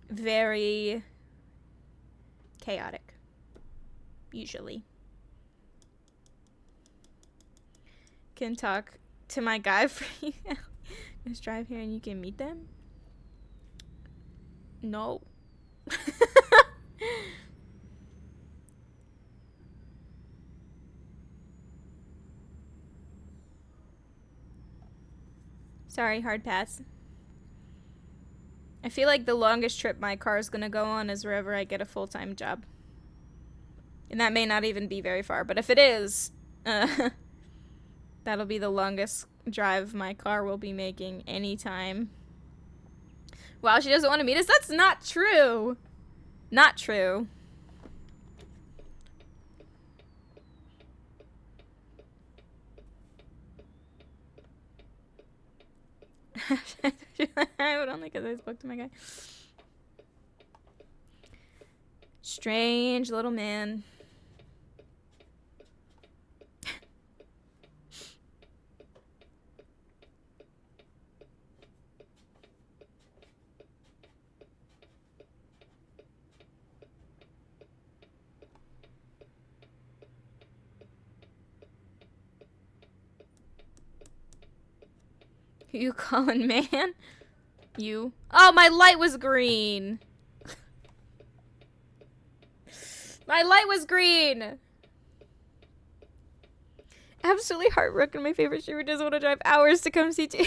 A: very chaotic. Usually. Can talk to my guy for you. Just drive here and you can meet them? No. Sorry, hard pass. I feel like the longest trip my car is gonna go on is wherever I get a full-time job. And that may not even be very far, but if it is, that'll be the longest drive my car will be making anytime. Wow, she doesn't want to meet us? That's not true! Not true. I would only because I spoke to my guy. Strange little man. Who you calling man? You. Oh, my light was green. My light was green. Absolutely heartbroken. My favorite streamer doesn't want to drive hours to come see you.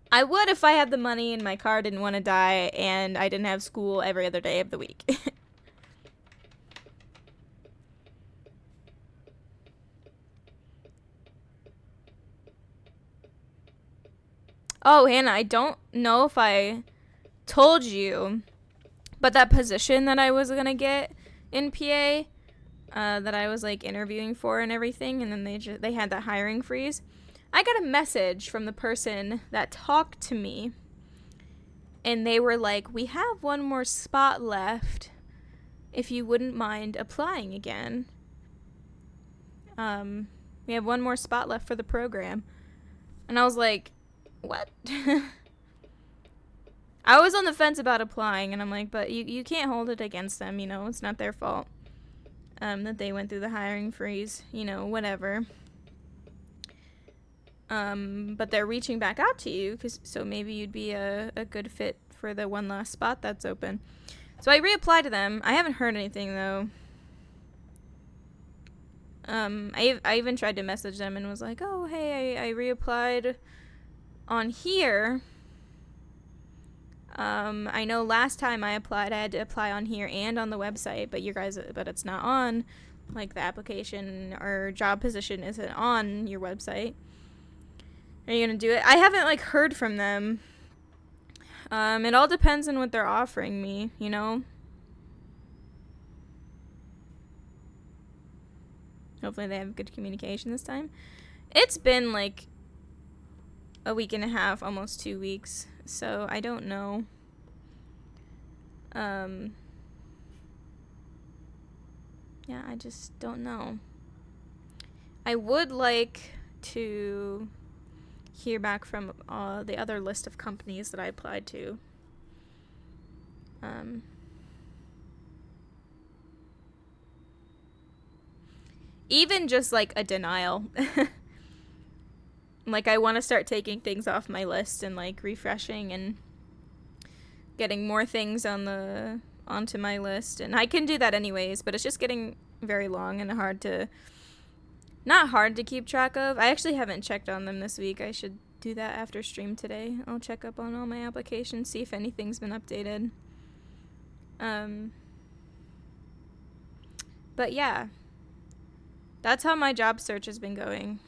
A: I would if I had the money and my car didn't want to die and I didn't have school every other day of the week. Oh, Hannah, I don't know if I told you, but that position that I was gonna get in PA, that I was like interviewing for and everything, and then they had that hiring freeze. I got a message from the person that talked to me, and they were like, "We have one more spot left, if you wouldn't mind applying again. We have one more spot left for the program." And I was like, what? I was on the fence about applying, and I'm like, but you can't hold it against them, you know, it's not their fault that they went through the hiring freeze, you know, whatever. But they're reaching back out to you, so maybe you'd be a good fit for the one last spot that's open. So I reapplied to them. I haven't heard anything, though. I even tried to message them and was like, oh, hey, I reapplied on here. I know last time I applied, I had to apply on here and on the website, but it's not on, like, the application or job position isn't on your website. Are you gonna do it? I haven't, like, heard from them. It all depends on what they're offering me, you know? Hopefully they have good communication this time. It's been, like, a week and a half, almost 2 weeks, so I don't know. Yeah, I just don't know. I would like to hear back from the other list of companies that I applied to. Even just like a denial. Like, I want to start taking things off my list and, like, refreshing and getting more things onto my list. And I can do that anyways, but it's just getting very long and not hard to keep track of. I actually haven't checked on them this week. I should do that after stream today. I'll check up on all my applications, see if anything's been updated. But yeah, that's how my job search has been going.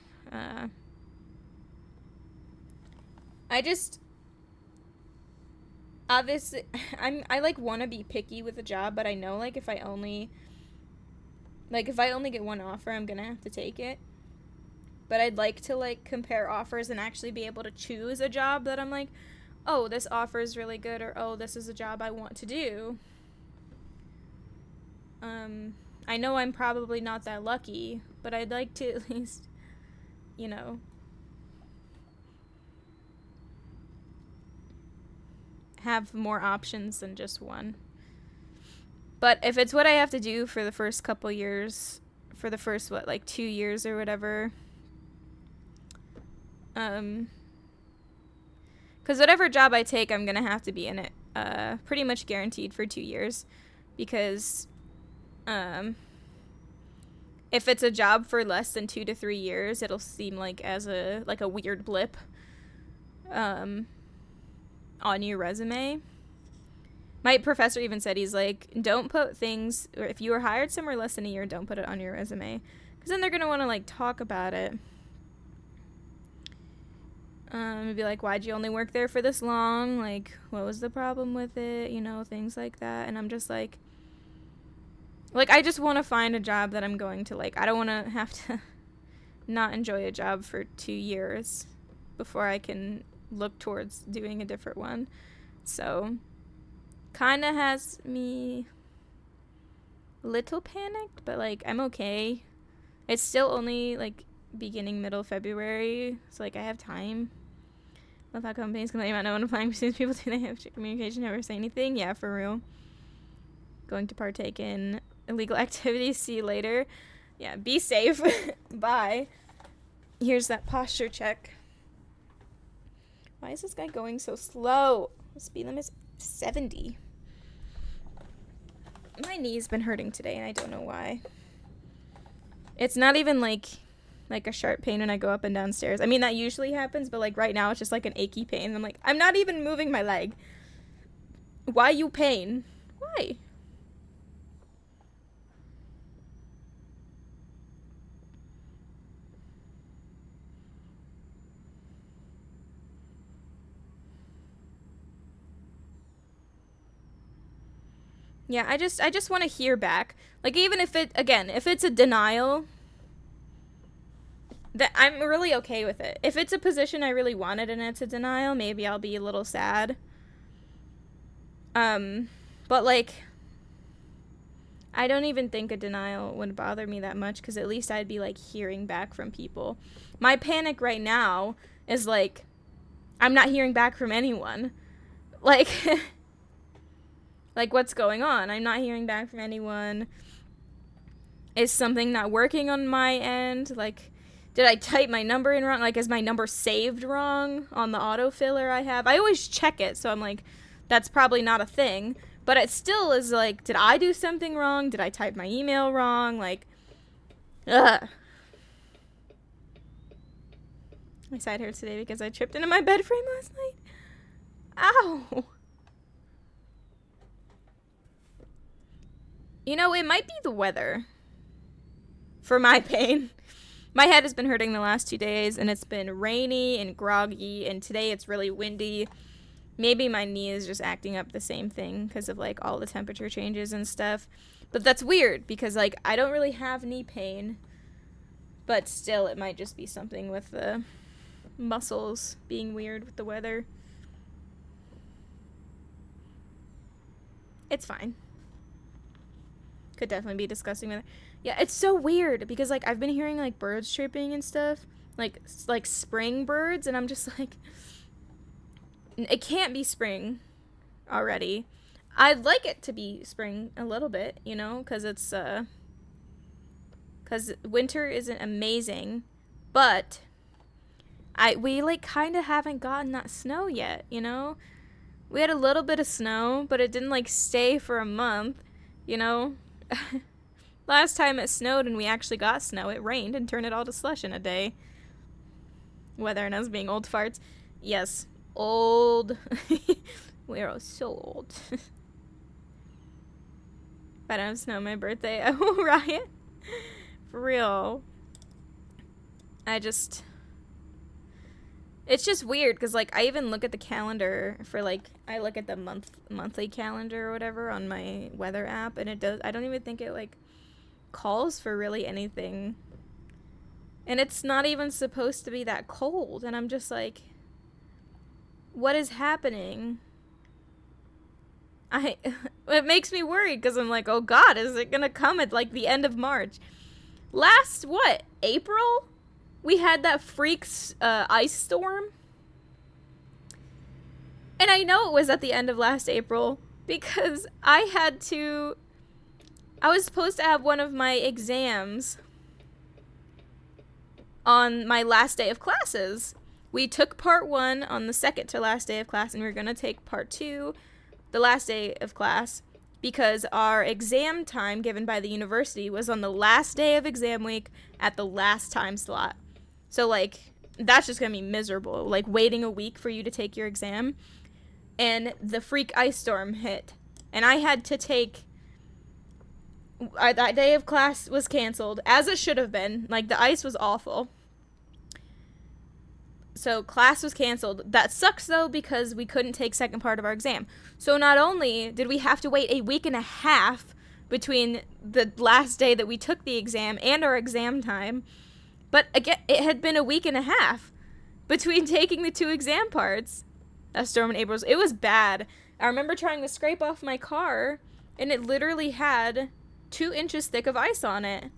A: Obviously, I like want to be picky with a job, but I know, like, if I only get one offer, I'm gonna have to take it. But I'd like to, like, compare offers and actually be able to choose a job that I'm like, oh, this offer is really good, or oh, this is a job I want to do. I know I'm probably not that lucky, but I'd like to at least, you know, have more options than just one. But if it's what I have to do for the first couple years, for the first, 2 years or whatever, because whatever job I take, I'm gonna have to be in it, pretty much guaranteed for 2 years, because, if it's a job for less than 2 to 3 years, it'll seem like as a weird blip, on your resume. My professor even said, he's like, don't put things, or if you were hired somewhere less than a year, don't put it on your resume, because then they're gonna want to, like, talk about it. Be like, why'd you only work there for this long? Like, what was the problem with it? You know, things like that. And I'm just like, I just want to find a job that I'm going to, like, I don't want to have to not enjoy a job for 2 years before I can look towards doing a different one. So, kind of has me a little panicked, but, like, I'm okay. It's still only, like, beginning, middle February, so, like, I have time. Love how companies complain about no one applying for students. People do they have communication, never say anything. Yeah, for real. Going to partake in illegal activities. See you later. Yeah, be safe. Bye. Here's that posture check. Why is this guy going so slow? The speed limit is 70. My knee's been hurting today, and I don't know why. It's not even, like a sharp pain when I go up and down stairs. I mean, that usually happens, but, like, right now it's just, like, an achy pain. I'm like, I'm not even moving my leg. Why you pain? Why? Yeah, I just want to hear back. Like, even if it's a denial, that I'm really okay with it. If it's a position I really wanted and it's a denial, maybe I'll be a little sad. But, like, I don't even think a denial would bother me that much, because at least I'd be, like, hearing back from people. My panic right now is, like, I'm not hearing back from anyone. Like, like, what's going on? I'm not hearing back from anyone. Is something not working on my end? Like, did I type my number in wrong? Like, is my number saved wrong on the autofiller I have? I always check it, so I'm like, that's probably not a thing. But it still is like, did I do something wrong? Did I type my email wrong? Like, ugh. My side hurts today because I tripped into my bed frame last night. Ow. You know, it might be the weather for my pain. My head has been hurting the last 2 days, and it's been rainy and groggy, and today it's really windy. Maybe my knee is just acting up the same thing because of, like, all the temperature changes and stuff. But that's weird because, like, I don't really have knee pain, but still it might just be something with the muscles being weird with the weather. It's fine. Could definitely be disgusting weather. Yeah, it's so weird because, like, I've been hearing, like, birds chirping and stuff, like spring birds, and I'm just like, it can't be spring already. I'd like it to be spring a little bit, you know, because it's because winter isn't amazing, but we like kind of haven't gotten that snow yet, you know? We had a little bit of snow, but it didn't like stay for a month, you know? Last time it snowed and we actually got snow, it rained and turned it all to slush in a day. Weather and us being old farts. Yes, old. We are so old. If I don't have snow on my birthday, I will riot. For real. It's just weird because like I even look at the calendar for like I look at the monthly calendar or whatever on my weather app, and I don't even think it like calls for really anything, and it's not even supposed to be that cold, and I'm just like, what is happening? It makes me worried because I'm like, oh god, is it gonna come at like the end of March? Last April we had that freaks ice storm. And I know it was at the end of last April because I was supposed to have one of my exams on my last day of classes. We took part 1 on the second to last day of class, and we were going to take part 2 the last day of class because our exam time given by the university was on the last day of exam week at the last time slot. So, like, that's just going to be miserable, like, waiting a week for you to take your exam. And the freak ice storm hit. And I had to take... that day of class was canceled, as it should have been. Like, the ice was awful. So, class was canceled. That sucks, though, because we couldn't take second part of our exam. So, not only did we have to wait a week and a half between the last day that we took the exam and our exam time... But again, it had been a week and a half between taking the 2 exam parts. That storm in April, it was bad. I remember trying to scrape off my car, and it literally had 2 inches thick of ice on it.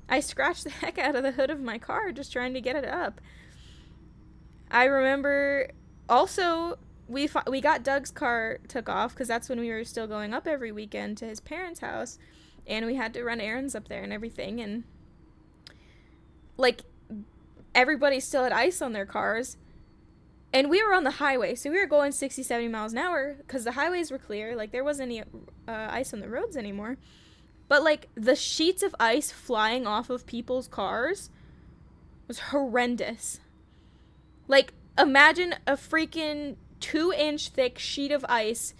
A: I scratched the heck out of the hood of my car just trying to get it up. I remember also we got Doug's car took off because that's when we were still going up every weekend to his parents' house, and we had to run errands up there and everything, and like, everybody still had ice on their cars, and we were on the highway, so we were going 60, 70 miles an hour, because the highways were clear, like, there wasn't any ice on the roads anymore, but, like, the sheets of ice flying off of people's cars was horrendous. Like, imagine a freaking 2-inch thick sheet of ice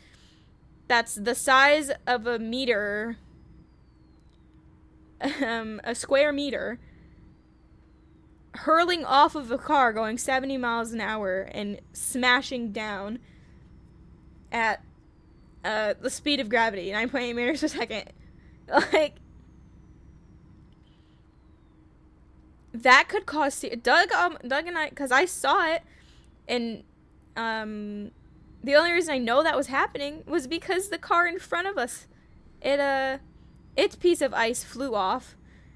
A: that's the size of a meter, a square meter, hurling off of a car going 70 miles an hour and smashing down at the speed of gravity, 9.8 meters per second. Like, that could cause... Doug and I... Because I saw it, and the only reason I know that was happening was because the car in front of us, its piece of ice flew off.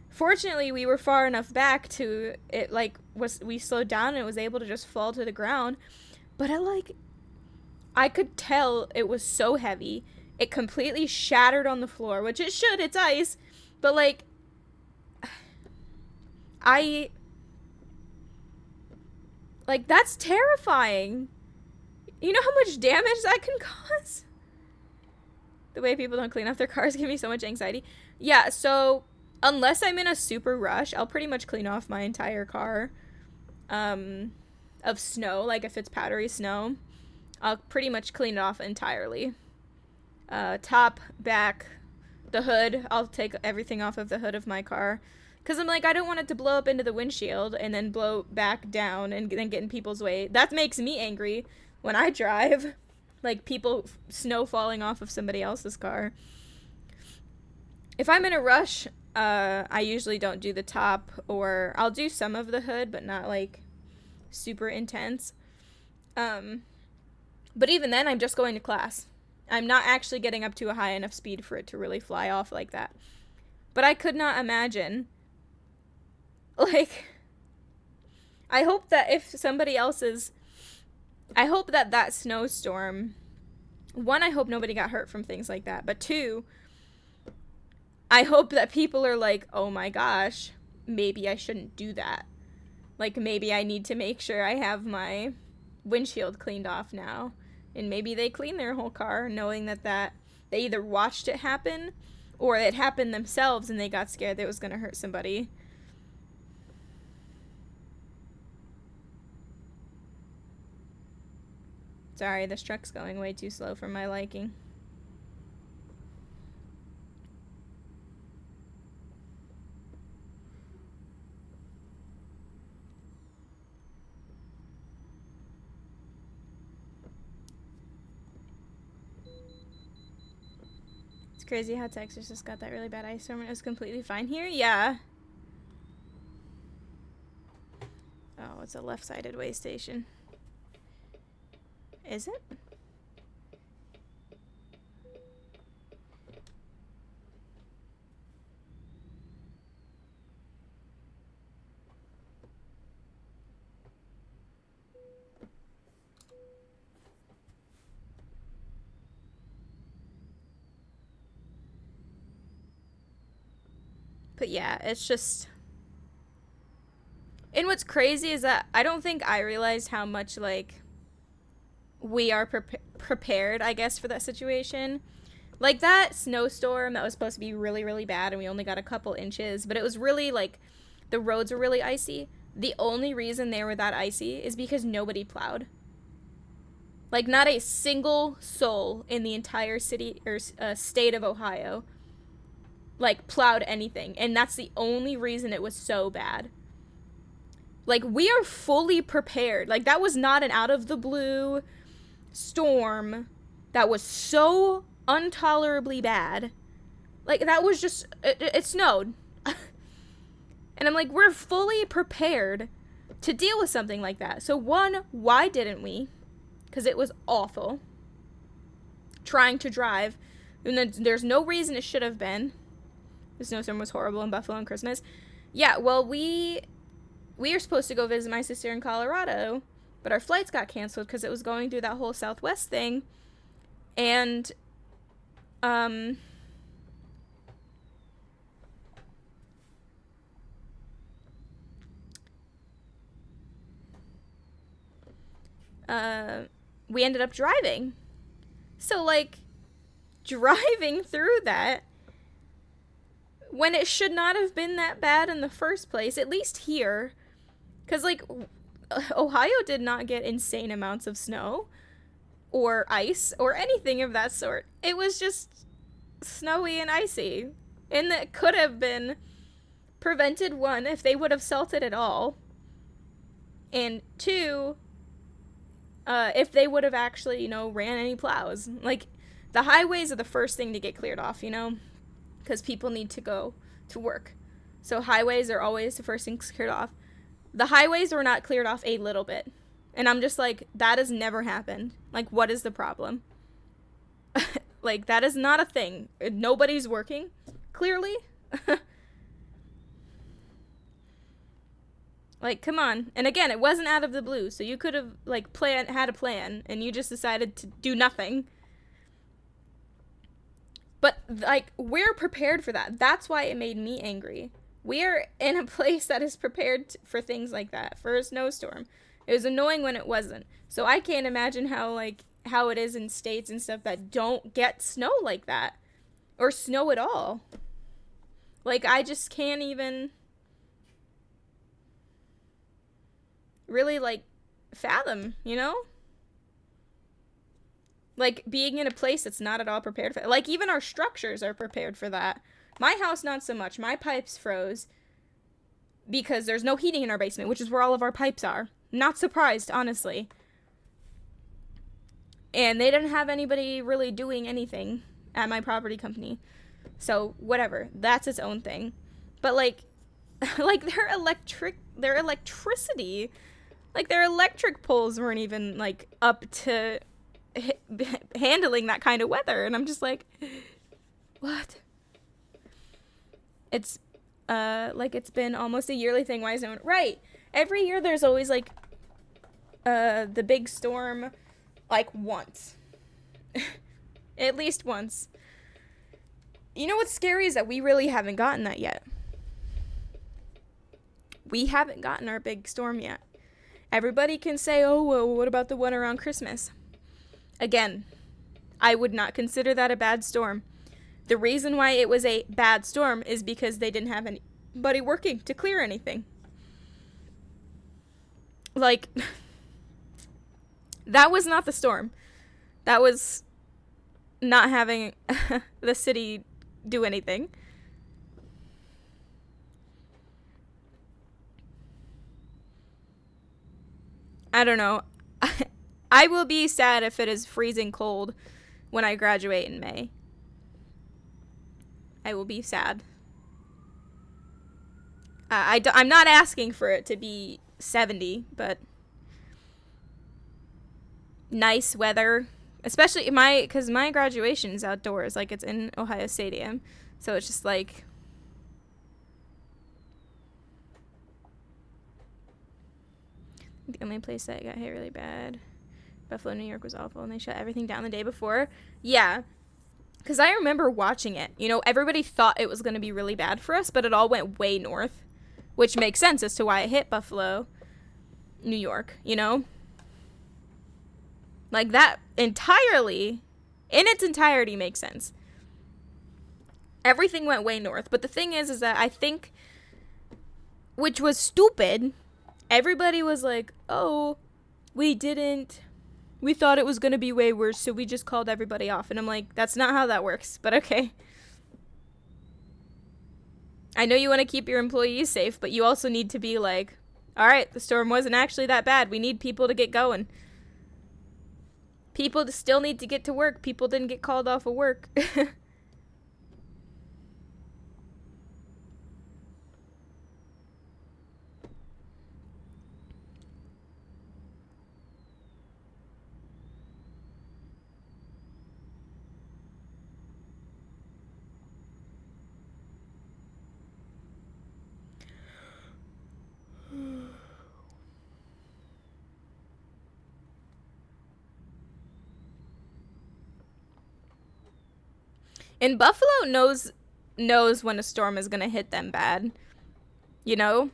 A: Fortunately, we were far enough back to it, like, we slowed down and it was able to just fall to the ground. But I could tell it was so heavy. It completely shattered on the floor, which it should, it's ice. But, like, that's terrifying. You know how much damage that can cause? The way people don't clean up their cars give me so much anxiety. Yeah, so... Unless I'm in a super rush, I'll pretty much clean off my entire car of snow. Like, if it's powdery snow, I'll pretty much clean it off entirely. Top, back, the hood. I'll take everything off of the hood of my car. Because I'm like, I don't want it to blow up into the windshield and then blow back down and then get in people's way. That makes me angry when I drive. Like, snow falling off of somebody else's car. If I'm in a rush... I usually don't do the top, or I'll do some of the hood, but not, like, super intense. But even then, I'm just going to class. I'm not actually getting up to a high enough speed for it to really fly off like that. But I could not imagine, like, I hope that I hope that snowstorm, 1, I hope nobody got hurt from things like that, but 2, I hope that people are like, oh my gosh, maybe I shouldn't do that. Like, maybe I need to make sure I have my windshield cleaned off now. And maybe they clean their whole car knowing that they either watched it happen or it happened themselves and they got scared that it was going to hurt somebody. Sorry, this truck's going way too slow for my liking. It's crazy how Texas just got that really bad ice storm and it was completely fine here. Yeah. Oh, it's a left-sided way station. Is it? But yeah, it's just... And what's crazy is that I don't think I realized how much, like, we are prepared, I guess, for that situation. Like, that snowstorm that was supposed to be really, really bad, and we only got a couple inches, but it was really, like, the roads were really icy. The only reason they were that icy is because nobody plowed. Like, not a single soul in the entire city or state of Ohio, like, plowed anything. And that's the only reason it was so bad. Like, we are fully prepared. Like, that was not an out-of-the-blue storm that was so intolerably bad. Like, that was just... It snowed. And I'm like, we're fully prepared to deal with something like that. So, one, why didn't we? Because it was awful. Trying to drive. And then there's no reason it should have been. The snowstorm was horrible in Buffalo on Christmas. Yeah, well, we were supposed to go visit my sister in Colorado, but our flights got canceled because it was going through that whole Southwest thing. And, we ended up driving. So, like, driving through that, when it should not have been that bad in the first place, at least here, because, like, Ohio did not get insane amounts of snow or ice or anything of that sort. It was just snowy and icy. And that could have been prevented, one, if they would have salted at all. And two, if they would have actually, ran any plows. Like, the highways are the first thing to get cleared off, because people need to go to work. So highways are always the first things cleared off. The highways were not cleared off a little bit. And I'm just like, that has never happened. Like, what is the problem? Like, that is not a thing. Nobody's working, clearly. Like, come on. And again, it wasn't out of the blue, so you could have, like, had a plan, and you just decided to do nothing. But, like, we're prepared for that. That's why it made me angry. We're in a place that is prepared for things like that, for a snowstorm. It was annoying when it wasn't. So I can't imagine how it is in states and stuff that don't get snow like that. Or snow at all. Like, I just can't even really, like, fathom, Like, being in a place that's not at all prepared for it. Like, even our structures are prepared for that. My house, not so much. My pipes froze because there's no heating in our basement, which is where all of our pipes are. Not surprised, honestly. And they didn't have anybody really doing anything at my property company. So, whatever. That's its own thing. But, like their electricity, like, their electric poles weren't even, like, up to handling that kind of weather. And I'm just like, what? It's, like, it's been almost a yearly thing. Why is no one... Right. Every year there's always, like, the big storm, like, once. At least once. You know what's scary is that we really haven't gotten that yet. We haven't gotten our big storm yet. Everybody can say, oh, well, what about the one around Christmas? Again, I would not consider that a bad storm. The reason why it was a bad storm is because they didn't have anybody working to clear anything. Like, that was not the storm. That was not having the city do anything. I don't know. I will be sad if it is freezing cold when I graduate in May. I will be sad. I'm not asking for it to be 70, but nice weather. Especially because my graduation is outdoors. Like, it's in Ohio Stadium. So it's just like... The only place that got hit really bad, Buffalo, New York was awful, and they shut everything down the day before. Yeah, because I remember watching it. You know, everybody thought it was going to be really bad for us, but it all went way north, which makes sense as to why it hit Buffalo, New York, you know? Like, that entirely, in its entirety, makes sense. Everything went way north, but the thing is that I think, which was stupid... Everybody was like, oh, we thought it was going to be way worse, so we just called everybody off. And I'm like, that's not how that works, but okay. I know you want to keep your employees safe, but you also need to be like, all right, the storm wasn't actually that bad. We need people to get going. People still need to get to work. People didn't get called off of work. And Buffalo knows when a storm is going to hit them bad. You know?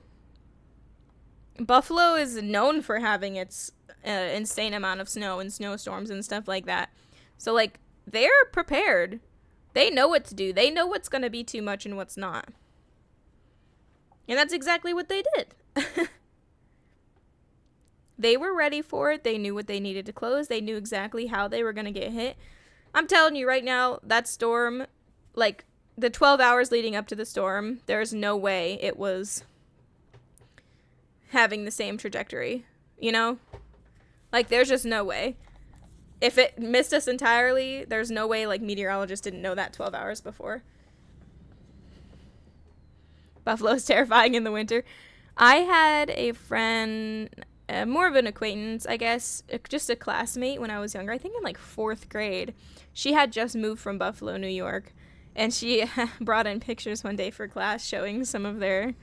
A: Buffalo is known for having its insane amount of snow and snowstorms and stuff like that. So, like, they're prepared. They know what to do. They know what's going to be too much and what's not. And that's exactly what they did. They were ready for it. They knew what they needed to close. They knew exactly how they were going to get hit. I'm telling you right now, that storm, like, the 12 hours leading up to the storm, there's no way it was having the same trajectory, you know? Like, there's just no way. If it missed us entirely, there's no way, like, meteorologists didn't know that 12 hours before. Buffalo's terrifying in the winter. I had a friend, more of an acquaintance, I guess, just a classmate when I was younger. I think in, like, 4th grade. She had just moved from Buffalo, New York, and she brought in pictures one day for class showing some of their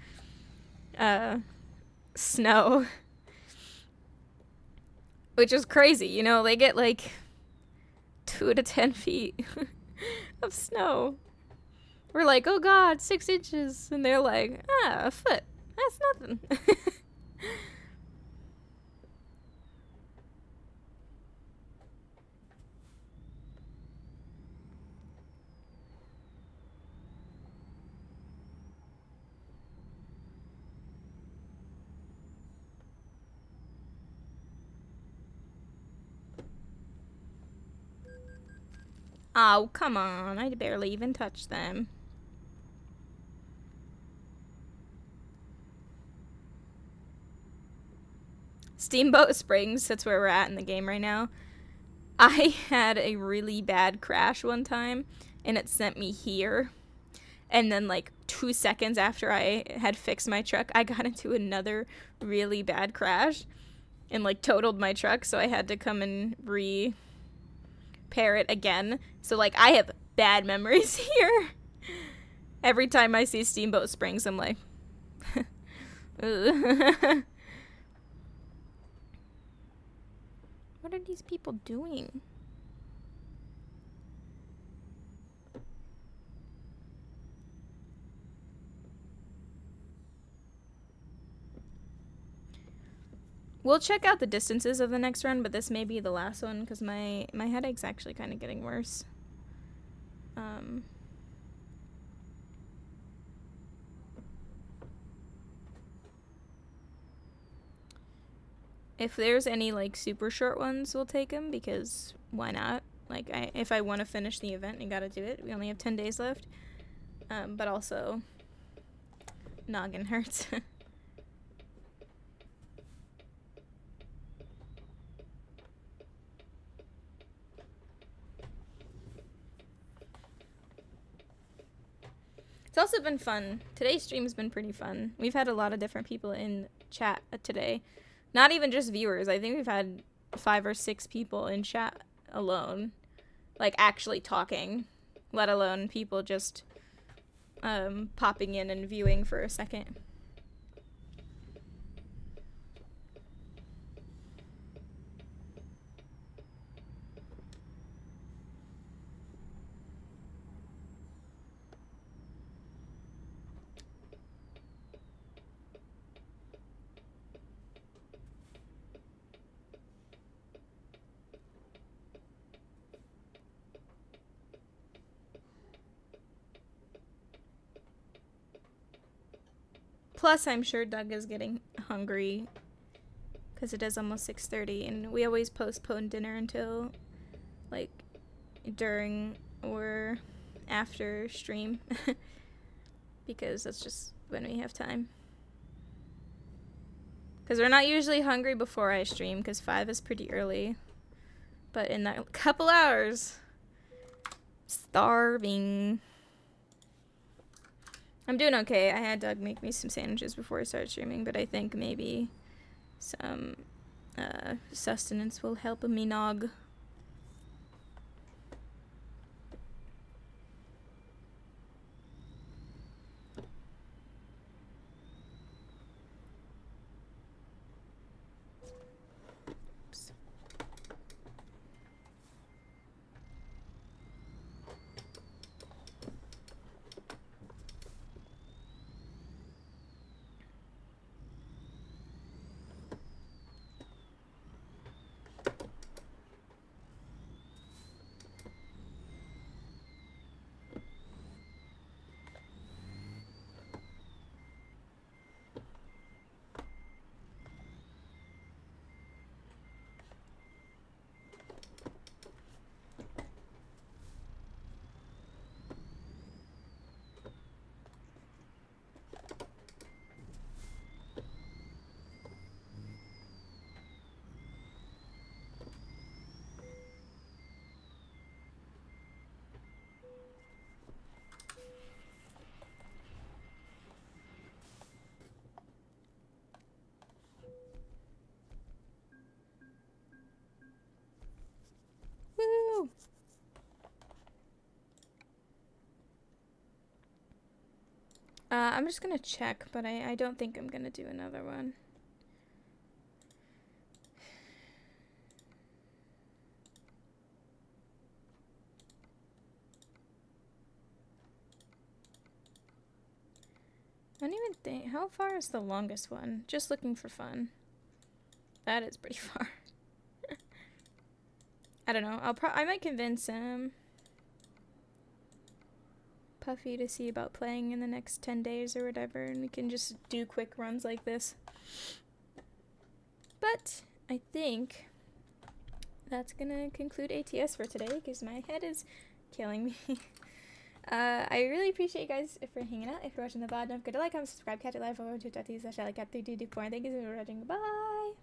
A: snow, which is crazy. You know, they get like 2 to 10 feet of snow. We're like, oh God, 6 inches, and they're like, a foot. That's nothing. Oh, come on. I barely even touched them. Steamboat Springs, that's where we're at in the game right now. I had a really bad crash one time, and it sent me here. And then, like, 2 seconds after I had fixed my truck, I got into another really bad crash and, like, totaled my truck, so I had to come and repair it again. So, like, I have bad memories here. Every time I see Steamboat Springs, I'm like, what are these people doing? We'll check out the distances of the next run, but this may be the last one because my headache's actually kind of getting worse. If there's any like super short ones, we'll take them because why not? Like if I want to finish the event, I gotta do it. We only have 10 days left. But also, noggin hurts. It's also been fun. Today's stream has been pretty fun. We've had a lot of different people in chat today. Not even just viewers. I think we've had 5 or 6 people in chat alone. Like, actually talking. Let alone people just popping in and viewing for a second. Plus, I'm sure Doug is getting hungry because it is almost 6:30, and we always postpone dinner until, like, during or after stream because that's just when we have time. Because we're not usually hungry before I stream because 5 is pretty early. But in that couple hours, starving. I'm doing okay. I had Doug make me some sandwiches before I started streaming, but I think maybe some sustenance will help me nog. Woo! I'm just gonna check, but I don't think I'm gonna do another one. I don't even think. How far is the longest one? Just looking for fun. That is pretty far. I don't know. I might convince Puffy to see about playing in the next 10 days or whatever, and we can just do quick runs like this. But I think that's gonna conclude ATS for today because my head is killing me. I really appreciate you guys for hanging out. If you're watching the VOD, don't forget to like, comment, subscribe, catch it live over to ATS/AllyKat322. Thank you so much for watching. Bye!